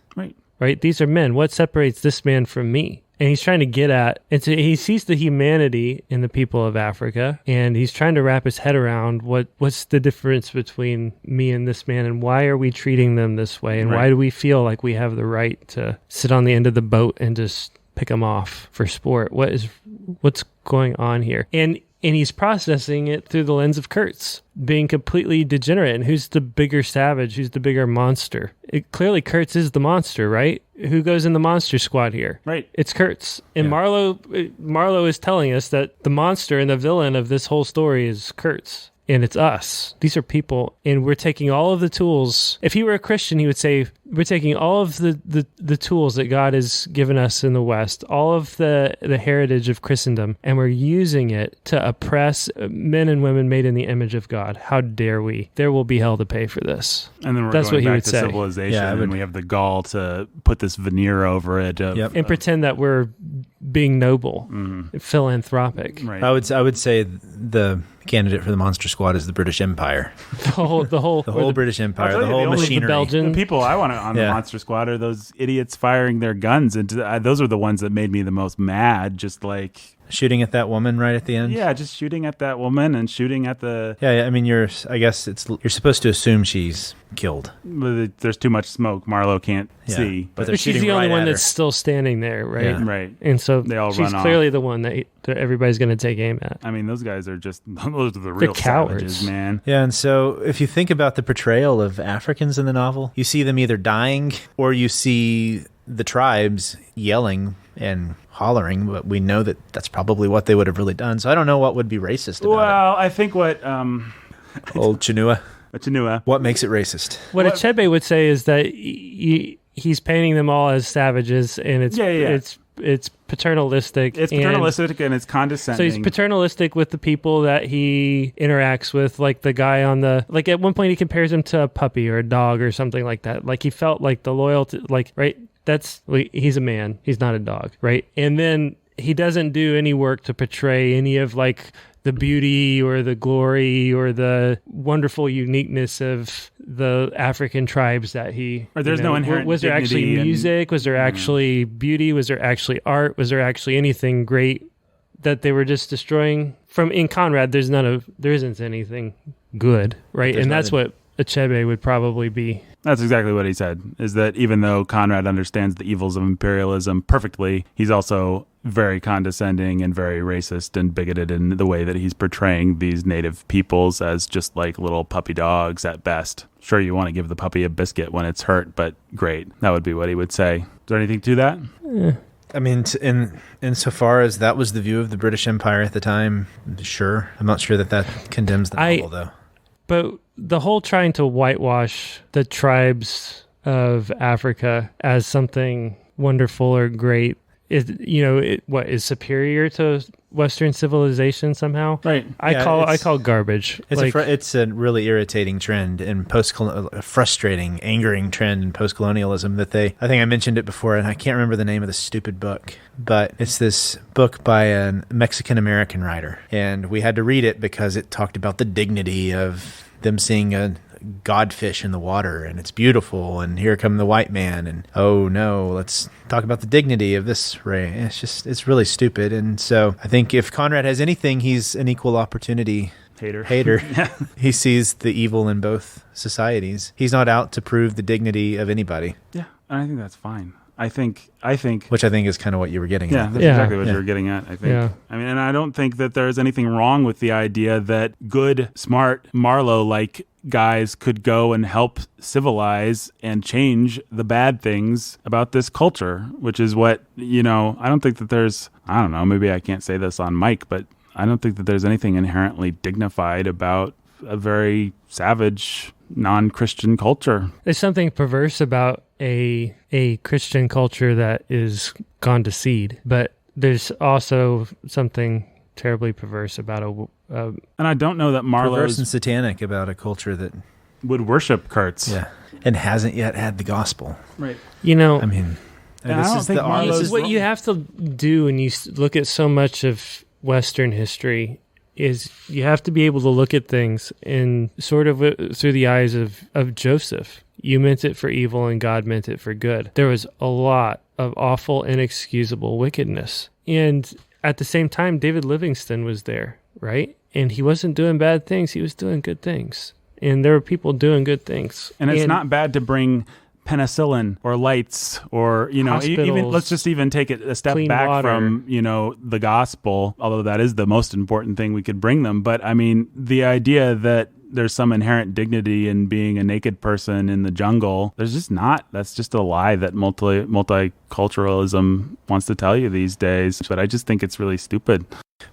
Right? These are men. What separates this man from me? And he's trying to get at, he sees the humanity in the people of Africa, and he's trying to wrap his head around what's the difference between me and this man, and why are we treating them this way, and why do we feel like we have the right to sit on the end of the boat and just pick them off for sport? What's going on here? And he's processing it through the lens of Kurtz being completely degenerate. And who's the bigger savage? Who's the bigger monster? Clearly, Kurtz is the monster, right? Who goes in the monster squad here? Right. It's Kurtz. And Marlowe is telling us that the monster and the villain of this whole story is Kurtz. And it's us. These are people, and we're taking all of the tools. If he were a Christian, he would say, we're taking all of the tools that God has given us in the West, all of the heritage of Christendom, and we're using it to oppress men and women made in the image of God. How dare we? There will be hell to pay for this. And then That's going what he back would to say. civilization, and we have the gall to put this veneer over it. And pretend that we're being noble, philanthropic. Right. I would say the candidate for the Monster Squad is the British Empire. The whole British Empire, I'll the tell you, whole the only- machinery. the Belgian. The people I want on the Yeah. Monster Squad are those idiots firing their guns. And those are the ones that made me the most mad. Just like, Shooting at that woman right at the end. yeah, just shooting at that woman and shooting at the... Yeah, I mean, you're supposed to assume she's killed. There's too much smoke. Marlowe can't Yeah. see. But they're But she's shooting the only right one at her. that's still standing there, right? Yeah. Right. And so They all she's run clearly off. the one that everybody's going to take aim at. I mean, those guys are just... Those are the real cowards. savages, man. Yeah, and so if you think about the portrayal of Africans in the novel, you see them either dying or you see the tribes yelling and hollering, but we know that that's probably what they would have really done. So I don't know what would be racist about Well, I think what... it. Old Chinua. Chinua... What makes it racist? What Achebe would say is that he's painting them all as savages, and it's paternalistic. It's paternalistic and it's So condescending. he's paternalistic with the people that he interacts with, like the guy on the... Like at one point he compares him to a puppy or a dog or something like that. Like he felt like the loyalty... Like, right? He's a man. He's not a dog, right? And then he doesn't do any work to portray any of like the beauty or the glory or the wonderful uniqueness of the African tribes that he... Or there's no inherent Was there actually dignity and- music? Was there actually beauty? Was there actually art? Was there actually anything great that they were just destroying? In Conrad, there isn't anything good, right? There's And that's nothing. what Achebe would probably be. That's exactly what he said, is that even though Conrad understands the evils of imperialism perfectly, he's also very condescending and very racist and bigoted in the way that he's portraying these native peoples as just like little puppy dogs at best. Sure, you want to give the puppy a biscuit when it's hurt, but great. That would be what he would say. Is there anything to that? I mean, insofar as that was the view of the British Empire at the time, sure. I'm not sure that condemns the novel, though. But the whole trying to whitewash the tribes of Africa as something wonderful or great is, is superior to Western civilization somehow? Right. I call garbage. It's a really irritating trend in frustrating, angering trend in post-colonialism that I think I mentioned it before, and I can't remember the name of the stupid book, but it's this book by a Mexican-American writer, and we had to read it because it talked about the dignity of them seeing a godfish in the water, and it's beautiful, and here come the white man, and oh no, let's talk about the dignity of this race. It's really stupid. And so I think if Conrad has anything, he's an equal opportunity hater. He sees the evil in both societies. He's not out to prove the dignity of anybody. Yeah, and I think that's fine. I think Which I think is kind of what you were getting yeah, at. that's Yeah. exactly what Yeah. you were getting at, I think. Yeah. I mean, and I don't think that there's anything wrong with the idea that good, smart, Marlowe-like guys could go and help civilize and change the bad things about this culture, which is what, I don't think that there's, I don't know, maybe I can't say this on mic, but I don't think that there's anything inherently dignified about a very savage, non-Christian culture. There's something perverse about a Christian culture that is gone to seed, but there's also something terribly perverse about And I don't know that Perverse and Marlowe's satanic about a culture that would worship Kurtz. and hasn't yet had the gospel. Right. I mean, And I don't think Marlowe's- This is what you have to do when you look at so much of Western history is you have to be able to look at things in sort of through the eyes of Joseph. You meant it for evil and God meant it for good. There was a lot of awful, inexcusable wickedness. And at the same time, David Livingstone was there, right? And he wasn't doing bad things. He was doing good things. And there were people doing good things. And it's not bad to bring penicillin or lights or, even Hospitals, let's just even take it a step clean back water. from, the gospel, although that is the most important thing we could bring them. But I mean, the idea that there's some inherent dignity in being a naked person in the jungle, there's just not. That's just a lie that multiculturalism wants to tell you these days. But I just think it's really stupid.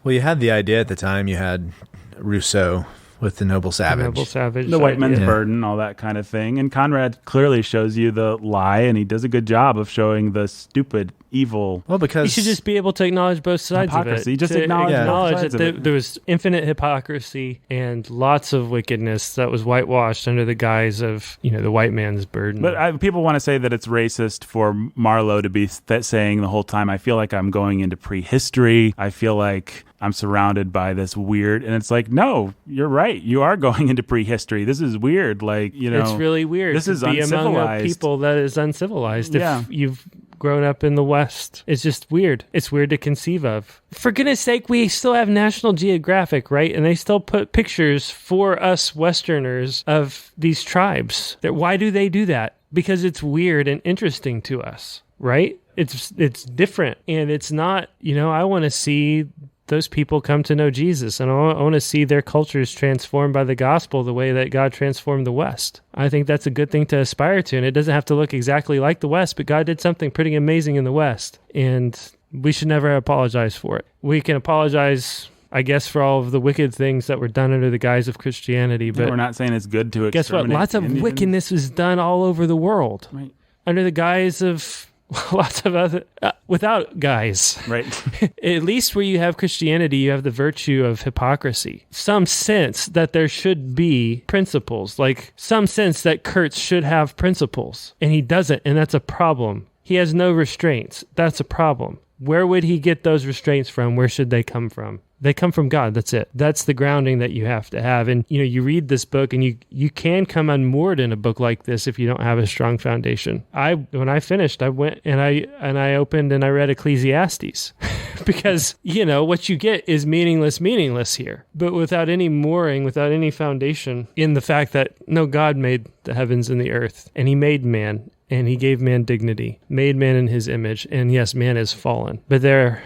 well, you had the idea at the time. You had Rousseau with the Noble Savage. Noble Savage. The white man's idea. burden, all that kind of thing. And Conrad clearly shows you the lie, and he does a good job of showing the stupid, evil. Well, because You should just be able to acknowledge both sides Hypocrisy. of it. Just To acknowledge both sides that of it. there was infinite hypocrisy and lots of wickedness that was whitewashed under the guise of, the white man's burden. But people want to say that it's racist for Marlowe to be saying the whole time, I feel like I'm going into prehistory. I feel like I'm surrounded by this weird, and it's like, no, you're right. You are going into prehistory. This is weird. Like, it's really weird. This is be uncivilized. Among a people that is uncivilized. Yeah. If you've grown up in the West, it's just weird. It's weird to conceive of. For goodness sake, we still have National Geographic, right? And they still put pictures for us Westerners of these tribes. Why do they do that? Because it's weird and interesting to us, right? It's different, and it's not, I want to see those people come to know Jesus, and I want to see their cultures transformed by the gospel the way that God transformed the West. I think that's a good thing to aspire to, and it doesn't have to look exactly like the West, but God did something pretty amazing in the West, and we should never apologize for it. We can apologize, I guess, for all of the wicked things that were done under the guise of Christianity, but we're not saying it's good to guess what? Lots of Indians. Wickedness was done all over the world, Right. under the guise of lots of other without guys. Right. At least where you have Christianity, you have the virtue of hypocrisy. Some sense that there should be principles, like some sense that Kurtz should have principles, and he doesn't, and that's a problem. He has no restraints. That's a problem. Where would he get those restraints from? Where should they come from? They come from God. That's it. That's the grounding that you have to have. And, you read this book, and you can come unmoored in a book like this if you don't have a strong foundation. When I finished, I went and I opened and I read Ecclesiastes because, what you get is meaningless here. But without any mooring, without any foundation in the fact that, no, God made the heavens and the earth, and he made man, and he gave man dignity, made man in his image. And yes, man is fallen. But there...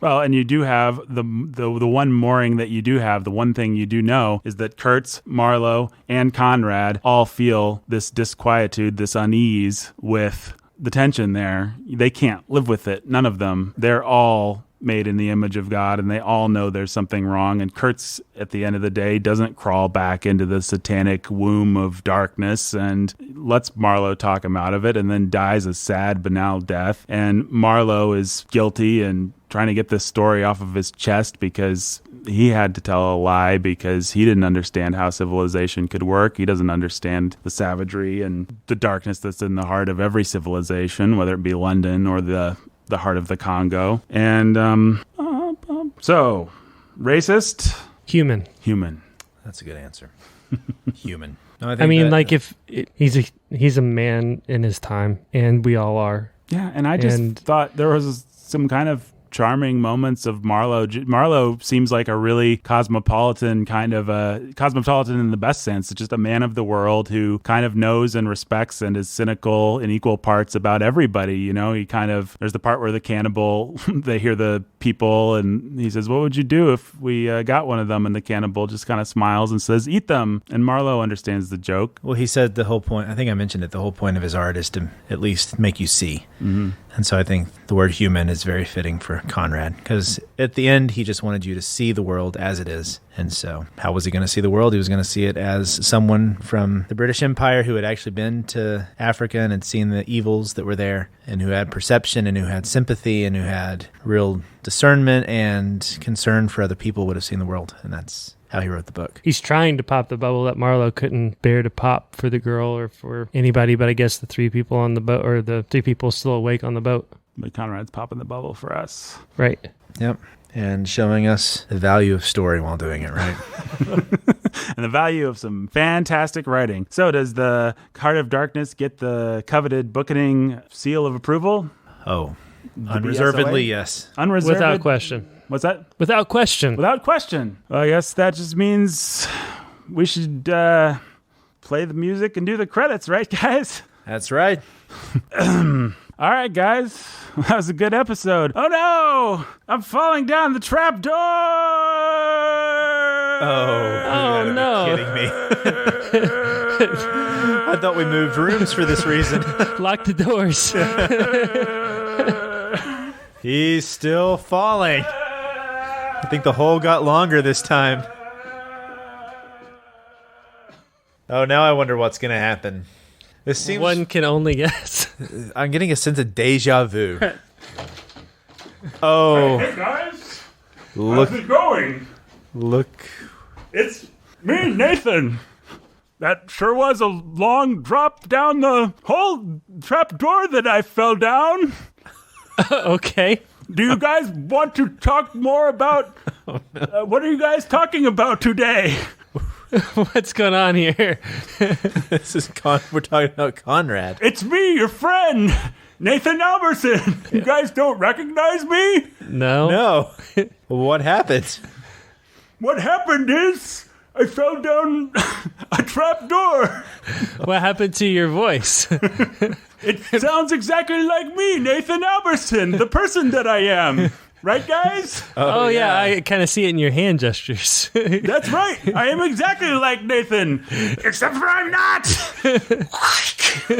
Well, and you do have the one mooring that you do have, the one thing you do know is that Kurtz, Marlowe, and Conrad all feel this disquietude, this unease with the tension there. They can't live with it. None of them. They're all made in the image of God, and they all know there's something wrong. And Kurtz, at the end of the day, doesn't crawl back into the satanic womb of darkness and lets Marlowe talk him out of it, and then dies a sad, banal death. And Marlowe is guilty and trying to get this story off of his chest because he had to tell a lie because he didn't understand how civilization could work. He doesn't understand the savagery and the darkness that's in the heart of every civilization, whether it be London or the heart of the Congo. And so, racist? Human. That's a good answer. Human. No, if he's a man in his time, and we all are. Yeah, and I just thought there was some kind of charming moments of Marlowe. Marlowe seems like a really cosmopolitan in the best sense. It's just a man of the world who kind of knows and respects and is cynical in equal parts about everybody. There's the part where the cannibal, they hear the people and he says, what would you do if we got one of them? And the cannibal just kind of smiles and says, eat them. And Marlowe understands the joke. Well, he said the whole point, I think I mentioned it, the whole point of his art is to at least make you see. Mm-hmm. And so I think the word human is very fitting for Conrad, because at the end, he just wanted you to see the world as it is. And so how was he going to see the world? He was going to see it as someone from the British Empire who had actually been to Africa and had seen the evils that were there, and who had perception and who had sympathy and who had real discernment and concern for other people would have seen the world. And that's how he wrote the book. He's trying to pop the bubble that Marlowe couldn't bear to pop for the girl or for anybody, but I guess the three people on the boat, or the three people still awake on the boat. But Conrad's popping the bubble for us. Right. Yep. And showing us the value of story while doing it, right? And the value of some fantastic writing. So does the Heart of Darkness get the coveted Bookening seal of approval? Oh, unreservedly, yes. Unreserved? Without question. What's that? Without question. Without question. Well, I guess that just means we should play the music and do the credits, right, guys? That's right. All right, guys. That was a good episode. Oh, no! I'm falling down the trap door! Oh no. Kidding me. I thought we moved rooms for this reason. Lock the doors. He's still falling. I think the hole got longer this time. Oh, now I wonder what's going to happen. This seems... One can only guess. I'm getting a sense of deja vu. Oh. Hey, guys. Look. How's it going? Look. It's me, Nathan. That sure was a long drop down the whole trap door that I fell down. Okay. Do you guys want to talk more about... what are you guys talking about today? What's going on here? We're talking about Conrad. It's me, your friend, Nathan Alberson. You guys don't recognize me? No. No. What happened? What happened is I fell down a trap door. What happened to your voice? It sounds exactly like me, Nathan Alberson, the person that I am. Right, guys? Oh yeah, I kind of see it in your hand gestures. That's right. I am exactly like Nathan, except for I'm not.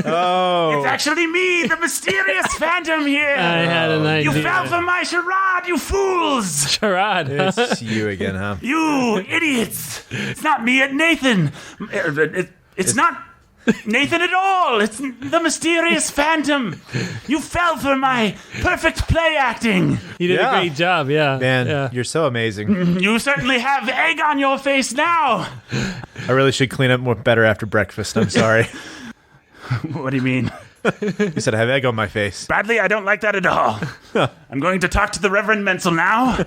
Oh. It's actually me, the mysterious phantom here. I had an idea. You fell for my charade, you fools. Charade. Huh? It's you again, huh? You idiots. It's not me, it's Nathan. It's not Nathan at all. It's the mysterious phantom. You fell for my perfect play acting. You did a great job, yeah. Man, yeah. you're so amazing. You certainly have egg on your face now. I really should clean up more better after breakfast. I'm sorry. What do you mean? You said I have egg on my face. Bradley, I don't like that at all. I'm going to talk to the Reverend Menzel now.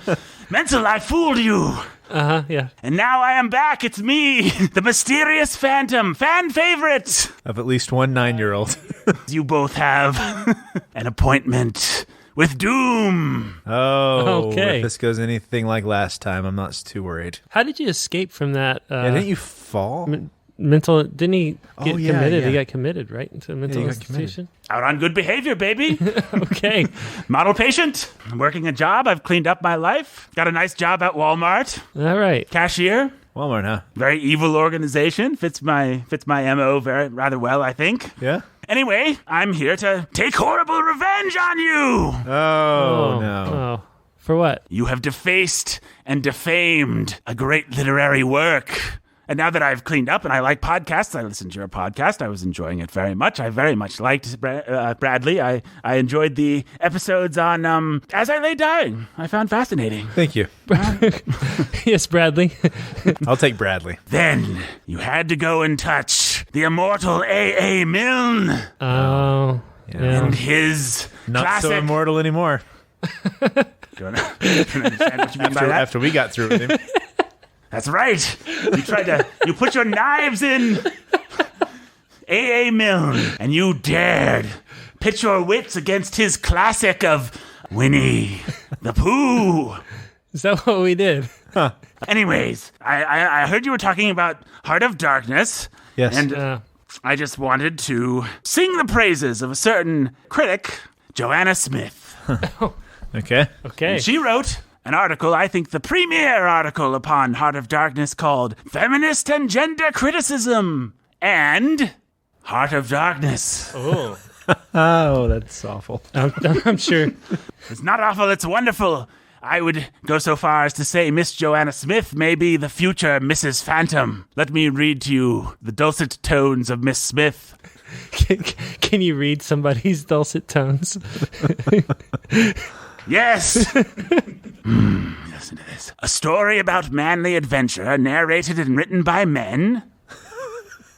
Menzel, I fooled you. Yeah. And now I am back. It's me, the mysterious phantom, fan favorite. Of at least one 9-year-old. You both have an appointment with doom. Oh, Okay. If this goes anything like last time, I'm not too worried. How did you escape from that? Didn't you fall? Mental? Didn't he get committed? yeah. He got committed, right, into a mental he got institution. Out on good behavior, baby. Okay. Model patient. I'm working a job. I've cleaned up my life. Got a nice job at Walmart. All right. Cashier. Walmart, huh? Very evil organization. Fits my MO rather well, I think. Yeah? Anyway, I'm here to take horrible revenge on you. Oh, no. Oh. For what? You have defaced and defamed a great literary work. And now that I've cleaned up and I like podcasts, I listened to your podcast. I was enjoying it very much. I very much liked Bradley. I enjoyed the episodes on As I Lay Dying. I found fascinating. Thank you. Yes, Bradley. I'll take Bradley. Then you had to go and touch the immortal A.A. Milne Oh. Yeah. and hhis Not classic... so immortal anymore. Do you understand what you mean by that? After we got through with him. That's right. You put your knives in A.A. Milne, and you dared pit your wits against his classic of Winnie the Pooh. Is that what we did? Anyways, I heard you were talking about Heart of Darkness. Yes. And I just wanted to sing the praises of a certain critic, Joanna Smith. Okay. Okay. She wrote an article, I think the premier article upon Heart of Darkness, called Feminist and Gender Criticism and Heart of Darkness. Oh. Oh, that's awful. I'm sure. It's not awful, it's wonderful. I would go so far as to say Miss Joanna Smith may be the future Mrs. Phantom. Let me read to you the dulcet tones of Miss Smith. Can you read somebody's dulcet tones? Yes! Listen to this. A story about manly adventure narrated and written by men.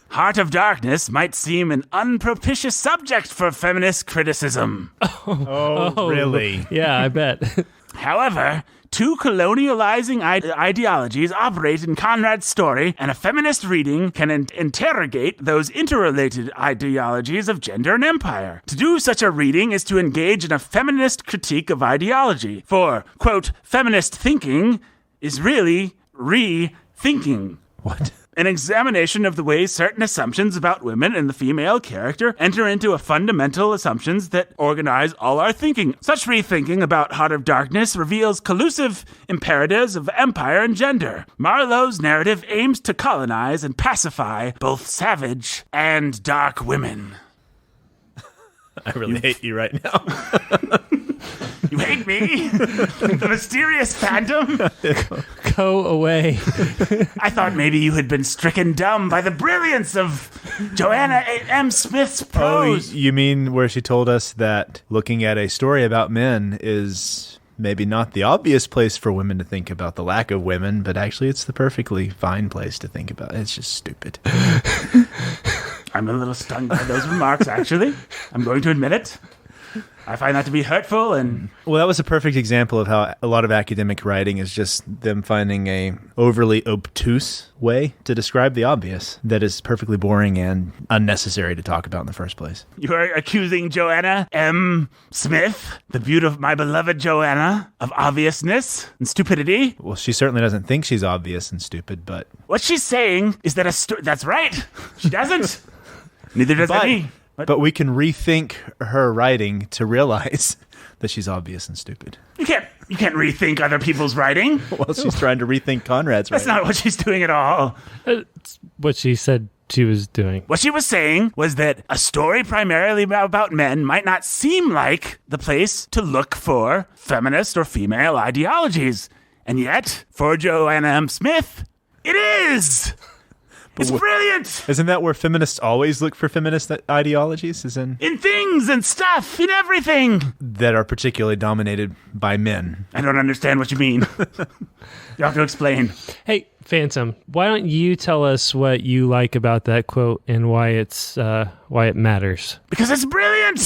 Heart of Darkness might seem an unpropitious subject for feminist criticism. Oh, really? Yeah, I bet. However, two colonializing ideologies operate in Conrad's story, and a feminist reading can interrogate those interrelated ideologies of gender and empire. To do such a reading is to engage in a feminist critique of ideology, for, quote, feminist thinking is really rethinking. What? An examination of the ways certain assumptions about women and the female character enter into a fundamental assumptions that organize all our thinking. Such rethinking about Heart of Darkness reveals collusive imperatives of empire and gender. Marlowe's narrative aims to colonize and pacify both savage and dark women. I really hate you right now. You hate me? The mysterious phantom? Go away. I thought maybe you had been stricken dumb by the brilliance of Joanna M. Smith's prose. Oh, you mean where she told us that looking at a story about men is maybe not the obvious place for women to think about the lack of women, but actually it's the perfectly fine place to think about. It's just stupid. I'm a little stung by those remarks, actually. I'm going to admit it. I find that to be hurtful and... Well, that was a perfect example of how a lot of academic writing is just them finding a overly obtuse way to describe the obvious that is perfectly boring and unnecessary to talk about in the first place. You are accusing Joanna M. Smith, my beloved Joanna, of obviousness and stupidity? Well, she certainly doesn't think she's obvious and stupid, but... What she's saying is that that's right. She doesn't. Neither does any. But we can rethink her writing to realize that she's obvious and stupid. You can't rethink other people's writing. Well, she's trying to rethink Conrad's writing. That's not what she's doing at all. It's what she said she was doing. What she was saying was that a story primarily about men might not seem like the place to look for feminist or female ideologies. And yet, for Joanna M. Smith, it is! It's brilliant! Isn't that where feminists always look for feminist ideologies? In things and stuff, in everything! That are particularly dominated by men. I don't understand what you mean. You have to explain. Hey, Phantom, why don't you tell us what you like about that quote and why it matters? Because it's brilliant!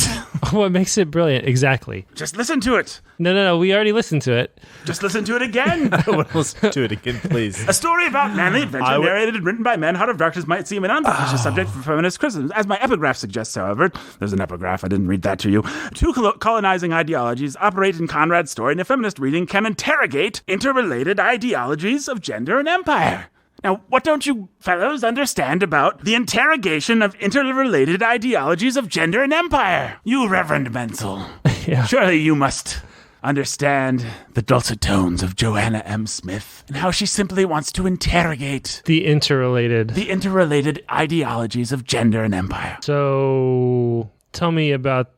What makes it brilliant? Exactly. Just listen to it. No, we already listened to it. Just listen to it again. I want to listen to it again, please. A story about manly adventure narrated and written by men. Heart of Darkness might seem an unsuspicious subject for feminist criticism. As my epigraph suggests, however, there's an epigraph, I didn't read that to you. Two colonizing ideologies operate in Conrad's story, and a feminist reading can interrogate interrelated ideologies of gender and empire. Now, what don't you fellows understand about the interrogation of interrelated ideologies of gender and empire? You Reverend Menzel. Yeah. Surely you must understand the dulcet tones of Joanna M. Smith and how she simply wants to interrogate the interrelated ideologies of gender and empire. So, tell me about...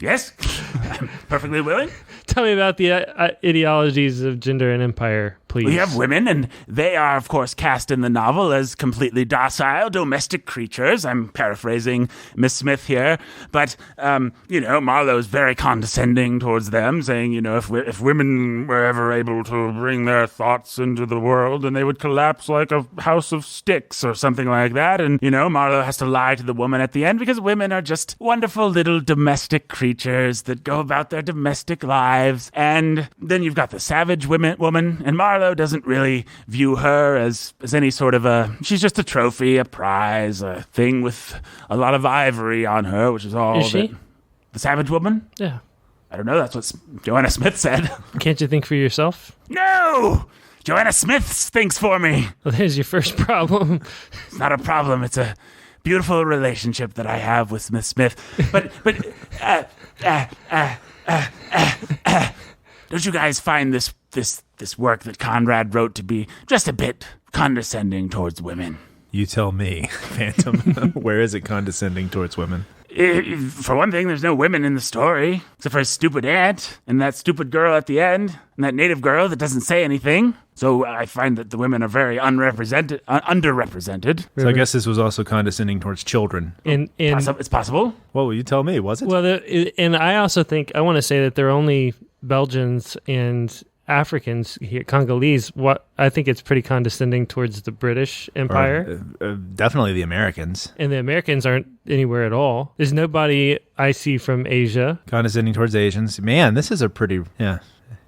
Yes, I'm perfectly willing. Tell me about the ideologies of gender and empire, please. We have women, and they are, of course, cast in the novel as completely docile, domestic creatures. I'm paraphrasing Miss Smith here. But, Marlowe's very condescending towards them, saying, if women were ever able to bring their thoughts into the world, then they would collapse like a house of sticks or something like that. And, Marlowe has to lie to the woman at the end because women are just wonderful little domestic creatures that go about their domestic lives. And then you've got the savage woman, and Marlowe doesn't really view her as any sort of she's just a trophy, a prize, a thing with a lot of ivory on her, which is all. Is she? The savage woman? Yeah. I don't know, that's what Joanna Smith said. Can't you think for yourself? No! Joanna Smith thinks for me. Well, there's your first problem. It's not a problem, it's a beautiful relationship that I have with Miss Smith. But don't you guys find this work that Conrad wrote to be just a bit condescending towards women? You tell me, Phantom. Where is it condescending towards women? For one thing, there's no women in the story, except for his stupid aunt and that stupid girl at the end, and that native girl that doesn't say anything. So I find that the women are very underrepresented. So I guess this was also condescending towards children. It's possible. Well, you tell me, was it? Well, and I also think, I want to say that they're only Belgians and Africans here, Congolese. I think it's pretty condescending towards the British Empire. Definitely the Americans. And the Americans aren't anywhere at all. There's nobody I see from Asia. Condescending towards Asians. Man, this is yeah,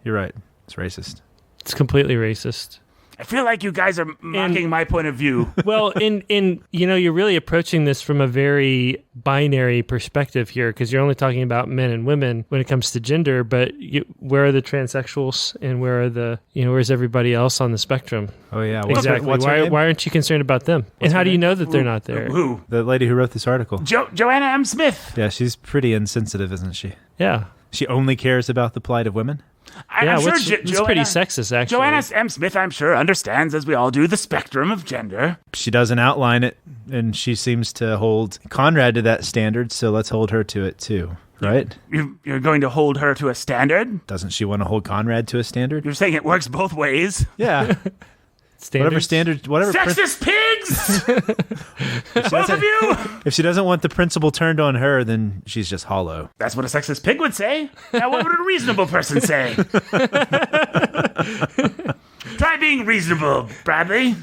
you're right. It's racist. It's completely racist. I feel like you guys are mocking my point of view. Well, you're really approaching this from a very binary perspective here because you're only talking about men and women when it comes to gender. But where are the transsexuals and where's everybody else on the spectrum? Oh yeah, exactly. Why aren't you concerned about them? And how do you know that they're not there? Who? The lady who wrote this article. Joanna M. Smith. Yeah, she's pretty insensitive, isn't she? Yeah. She only cares about the plight of women. I'm sure it's pretty sexist, actually. Joanna M. Smith, I'm sure, understands, as we all do, the spectrum of gender. She doesn't outline it, and she seems to hold Conrad to that standard, so let's hold her to it too, right? You're going to hold her to a standard? Doesn't she want to hold Conrad to a standard? You're saying it works both ways? Yeah. Whatever standard, whatever. Sexist pigs! Both of you! If she doesn't want the principle turned on her, then she's just hollow. That's what a sexist pig would say. Now, what would a reasonable person say? Try being reasonable, Bradley.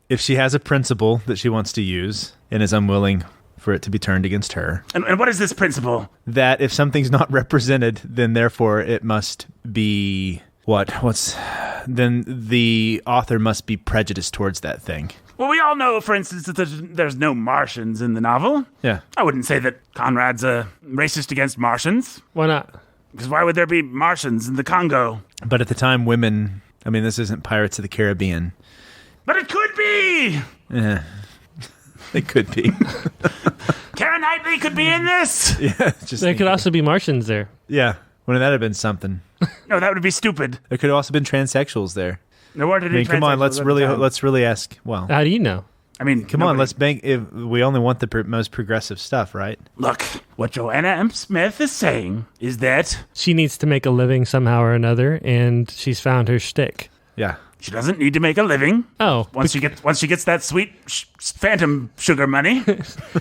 If she has a principle that she wants to use and is unwilling for it to be turned against her. And what is this principle? That if something's not represented, then therefore it must be then the author must be prejudiced towards that thing. Well, we all know, for instance, that there's no Martians in the novel. Yeah. I wouldn't say that Conrad's a racist against Martians. Why not? Because why would there be Martians in the Congo? But at the time, women, I mean, this isn't Pirates of the Caribbean. But it could be! It could be. Keira Knightley could be in this! Yeah, There could also be Martians there. Yeah. Wouldn't that have been something? No, that would be stupid. There could have also been transsexuals there. There weren't any come on, let's transsexuals really ask. Well, How do you know? I mean, come on, let's bank. If we only want the most progressive stuff, right? Look, what Joanna M. Smith is saying is that She needs to make a living somehow or another, and she's found her shtick. Yeah. she doesn't need to make a living. Oh, Once she gets that sweet phantom sugar money,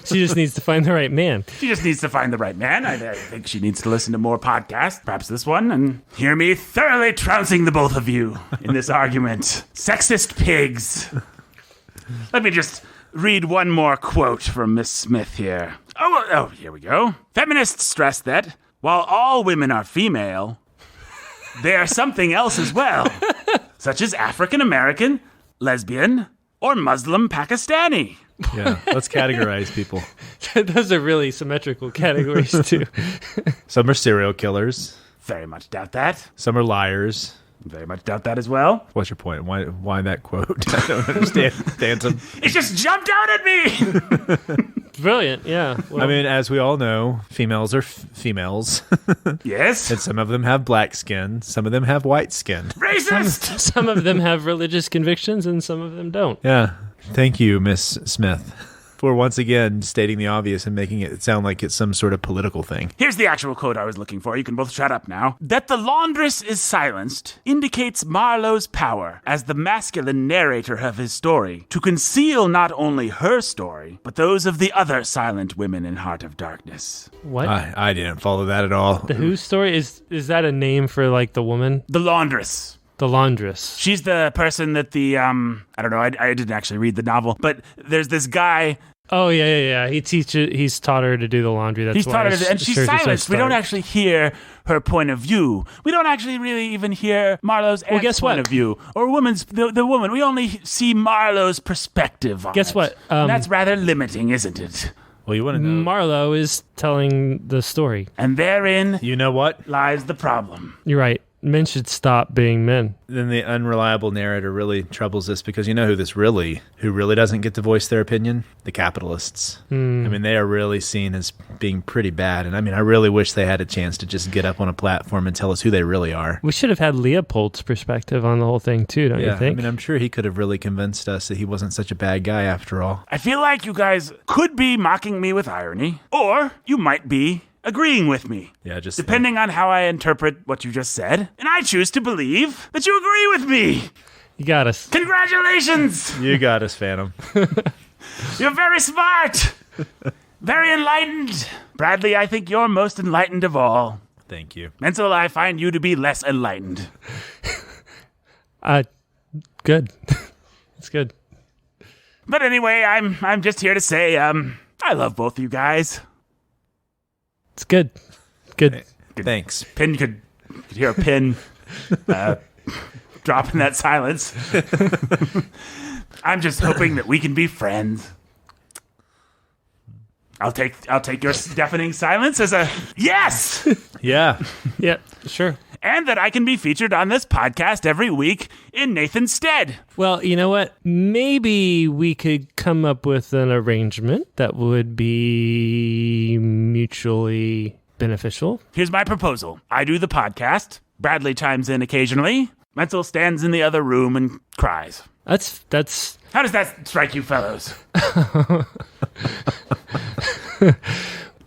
she just needs to find the right man. she just needs to find the right man. I think she needs to listen to more podcasts, perhaps this one, and hear me thoroughly trouncing the both of you in this argument. Sexist pigs. Let me just read one more quote from Miss Smith here. Oh, here we go. Feminists stress that while all women are female, they are something else as well, such as African American, lesbian, or Muslim Pakistani. Yeah. Let's categorize people. Those are really symmetrical categories, too. Some are serial killers. Very much doubt that. Some are liars. Very much doubt that as well. What's your point? Why that quote? I don't understand. Phantom. It just jumped out at me! Brilliant, yeah. Well, I mean, as we all know, females are females. Yes? And some of them have black skin. Some of them have white skin. Racist! some of them have religious convictions and some of them don't. Yeah. Thank you, Miss Smith, for once again stating the obvious and making it sound like it's some sort of political thing. Here's the actual quote I was looking for. You can both shut up now. That the laundress is silenced indicates Marlowe's power as the masculine narrator of his story to conceal not only her story, but those of the other silent women in Heart of Darkness. What? I didn't follow that at all. The Who story? Is that a name for, like, the woman? The laundress. The laundress. She's the person that the, I don't know, I didn't actually read the novel, but there's this guy. Oh, yeah. He's taught her to do the laundry. That's He's why taught her his to, and she's shirt is so silenced. We don't stark. actually hear her point of view. We don't actually really even hear Marlowe's guess point what? of view. Or the woman. We only see Marlowe's perspective on Guess it. what? And that's rather limiting, isn't it? Well, you want to know. Marlowe is telling the story. And therein You know what? lies the problem. You're right. Men should stop being men. Then the unreliable narrator really troubles us because you know who really doesn't get to voice their opinion? The capitalists. I mean, they are really seen as being pretty bad. And I mean, I really wish they had a chance to just get up on a platform and tell us who they really are. We should have had Leopold's perspective on the whole thing, too, don't you think? I mean, I'm sure he could have really convinced us that he wasn't such a bad guy after all. I feel like you guys could be mocking me with irony, or you might be agreeing with me. Yeah, just Depending on how I interpret what you just said. And I choose to believe that you agree with me. You got us. Congratulations! You got us, Phantom. You're very smart. Very enlightened. Bradley, I think you're most enlightened of all. Thank you. Mental, I find you to be less enlightened. Good. It's good. But anyway, I'm just here to say, I love both of you guys. It's good. Good. Thanks. Pin could hear a pin drop in that silence. I'm just hoping that we can be friends. I'll take your deafening silence as a yes, Yeah. Yeah, sure. and that I can be featured on this podcast every week in Nathan's stead. Well, you know what? Maybe we could come up with an arrangement that would be mutually beneficial. Here's my proposal. I do the podcast. Bradley chimes in occasionally. Mental stands in the other room and cries. That's How does that strike you fellows?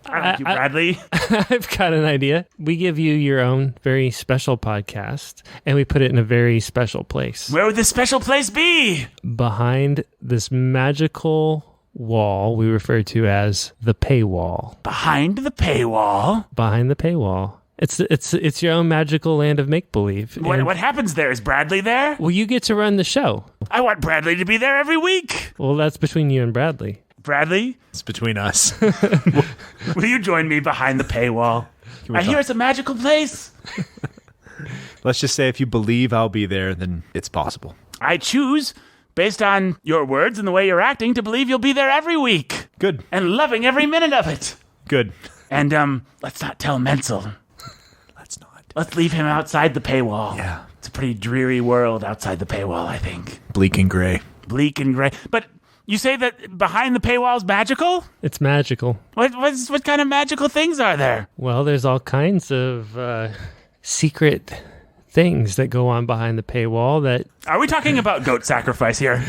I like you, Bradley. I've got an idea. We give you your own very special podcast, and we put it in a very special place. Where would this special place be? Behind this magical wall we refer to as the paywall. Behind the paywall. Behind the paywall. It's your own magical land of make-believe. What happens there? Is Bradley there? Well, you get to run the show. I want Bradley to be there every week. Well, that's between you and Bradley. Bradley, It's between us. will you join me behind the paywall? I hear it's a magical place. Let's just say if you believe I'll be there, then it's possible. I choose, based on your words and the way you're acting, to believe you'll be there every week. Good. And loving every minute of it. Good. And, let's not tell Menzel. Let's not. Let's leave him outside the paywall. Yeah. It's a pretty dreary world outside the paywall, I think. Bleak and gray. Bleak and gray. But you say that behind the paywall is magical? It's magical. What kind of magical things are there? Well, there's all kinds of secret things that go on behind the paywall that... Are we talking about goat sacrifice here?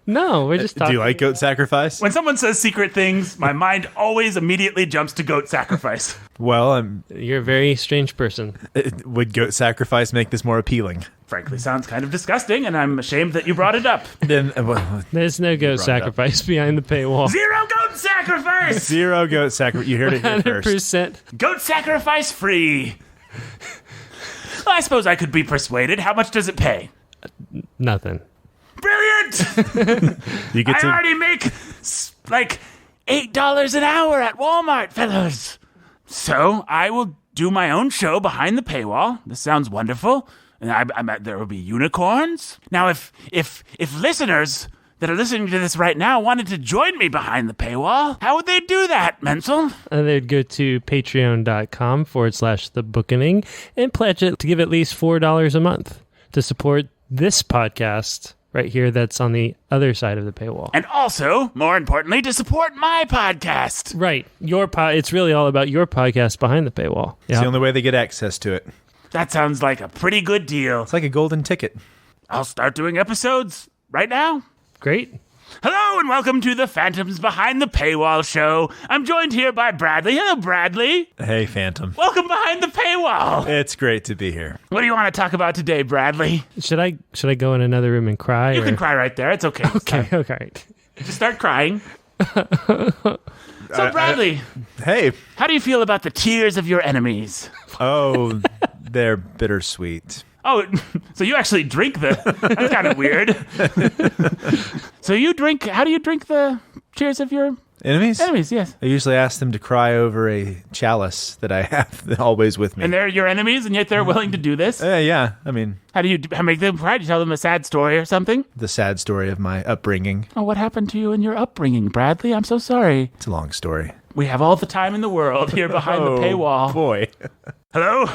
No, we're just talking... Do you like goat sacrifice? When someone says secret things, my mind always immediately jumps to goat sacrifice. Well, You're a very strange person. would goat sacrifice make this more appealing? Frankly, sounds kind of disgusting, and I'm ashamed that you brought it up. Then There's no goat sacrifice behind the paywall. Zero goat sacrifice! zero goat sacrifice. You heard it here first. 100%. Goat sacrifice free. Well, I suppose I could be persuaded. How much does it pay? Nothing. Brilliant! You get I to already make like $8 an hour at Walmart, fellas. So I will do my own show behind the paywall. This sounds wonderful. And I bet there will be unicorns. Now, if listeners that are listening to this right now wanted to join me behind the paywall, how would they do that, Menzel? They'd go to patreon.com/the Bookening and pledge it to give at least $4 a month to support this podcast right here that's on the other side of the paywall. And also, more importantly, to support my podcast. Right. It's really all about your podcast behind the paywall. It's the only way they get access to it. That sounds like a pretty good deal. It's like a golden ticket. I'll start doing episodes right now. Great. Hello and welcome to the Phantoms Behind the Paywall show. I'm joined here by Bradley. Hello, Bradley. Hey, Phantom. Welcome behind the paywall. It's great to be here. What do you want to talk about today, Bradley? Should I go in another room and cry? You can cry right there. It's okay. Okay. Just start crying. So, Bradley, Hey. how do you feel about the tears of your enemies? Oh, they're bittersweet. Oh, so you actually drink that's kind of weird. So how do you drink the tears of your Enemies? enemies? Yes. I usually ask them to cry over a chalice that I have always with me. And they're your enemies, and yet they're willing to do this? Yeah, I mean, How do you make them cry? Do you tell them a sad story or something? the sad story of my upbringing. Oh, what happened to you in your upbringing, Bradley? I'm so sorry. It's a long story. We have all the time in the world here behind the paywall. Boy. Hello?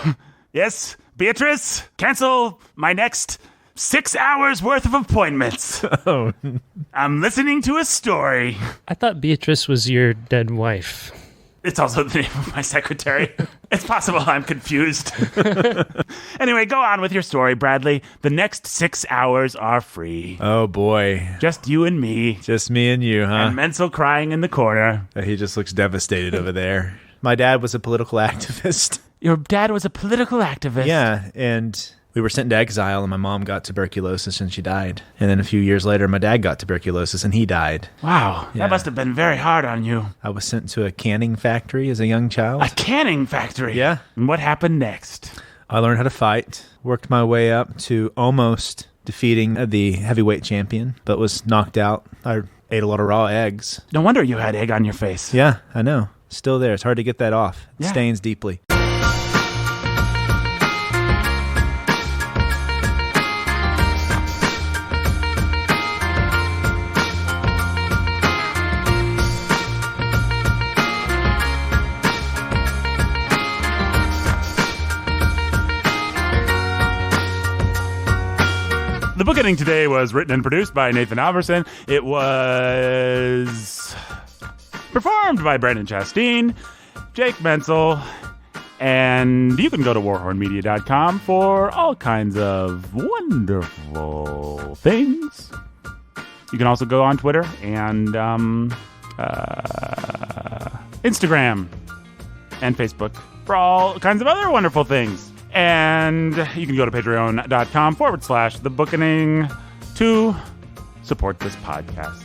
Yes? Beatrice? Cancel my next 6 hours worth of appointments. Oh. I'm listening to a story. I thought Beatrice was your dead wife. It's also the name of my secretary. It's possible I'm confused. Anyway, go on with your story, Bradley. The next 6 hours are free. Oh, boy. Just you and me. Just me and you, huh? And Menzel crying in the corner. He just looks devastated over there. My dad was a political activist. Your dad was a political activist. Yeah, and we were sent into exile, and my mom got tuberculosis, and she died. And then a few years later, my dad got tuberculosis, and he died. Wow, Yeah. that must have been very hard on you. I was sent to a canning factory as a young child. A canning factory. Yeah. And what happened next? I learned how to fight, worked my way up to almost defeating the heavyweight champion, but was knocked out. I ate a lot of raw eggs. No wonder you had egg on your face. Yeah, I know. Still there. It's hard to get that off. It Yeah. stains deeply. The Bookening today was written and produced by Nathan Alverson. It was performed by Brandon Chasteen, Jake Menzel, and you can go to warhornmedia.com for all kinds of wonderful things. You can also go on Twitter and Instagram and Facebook for all kinds of other wonderful things. And you can go to patreon.com/thebookening to support this podcast.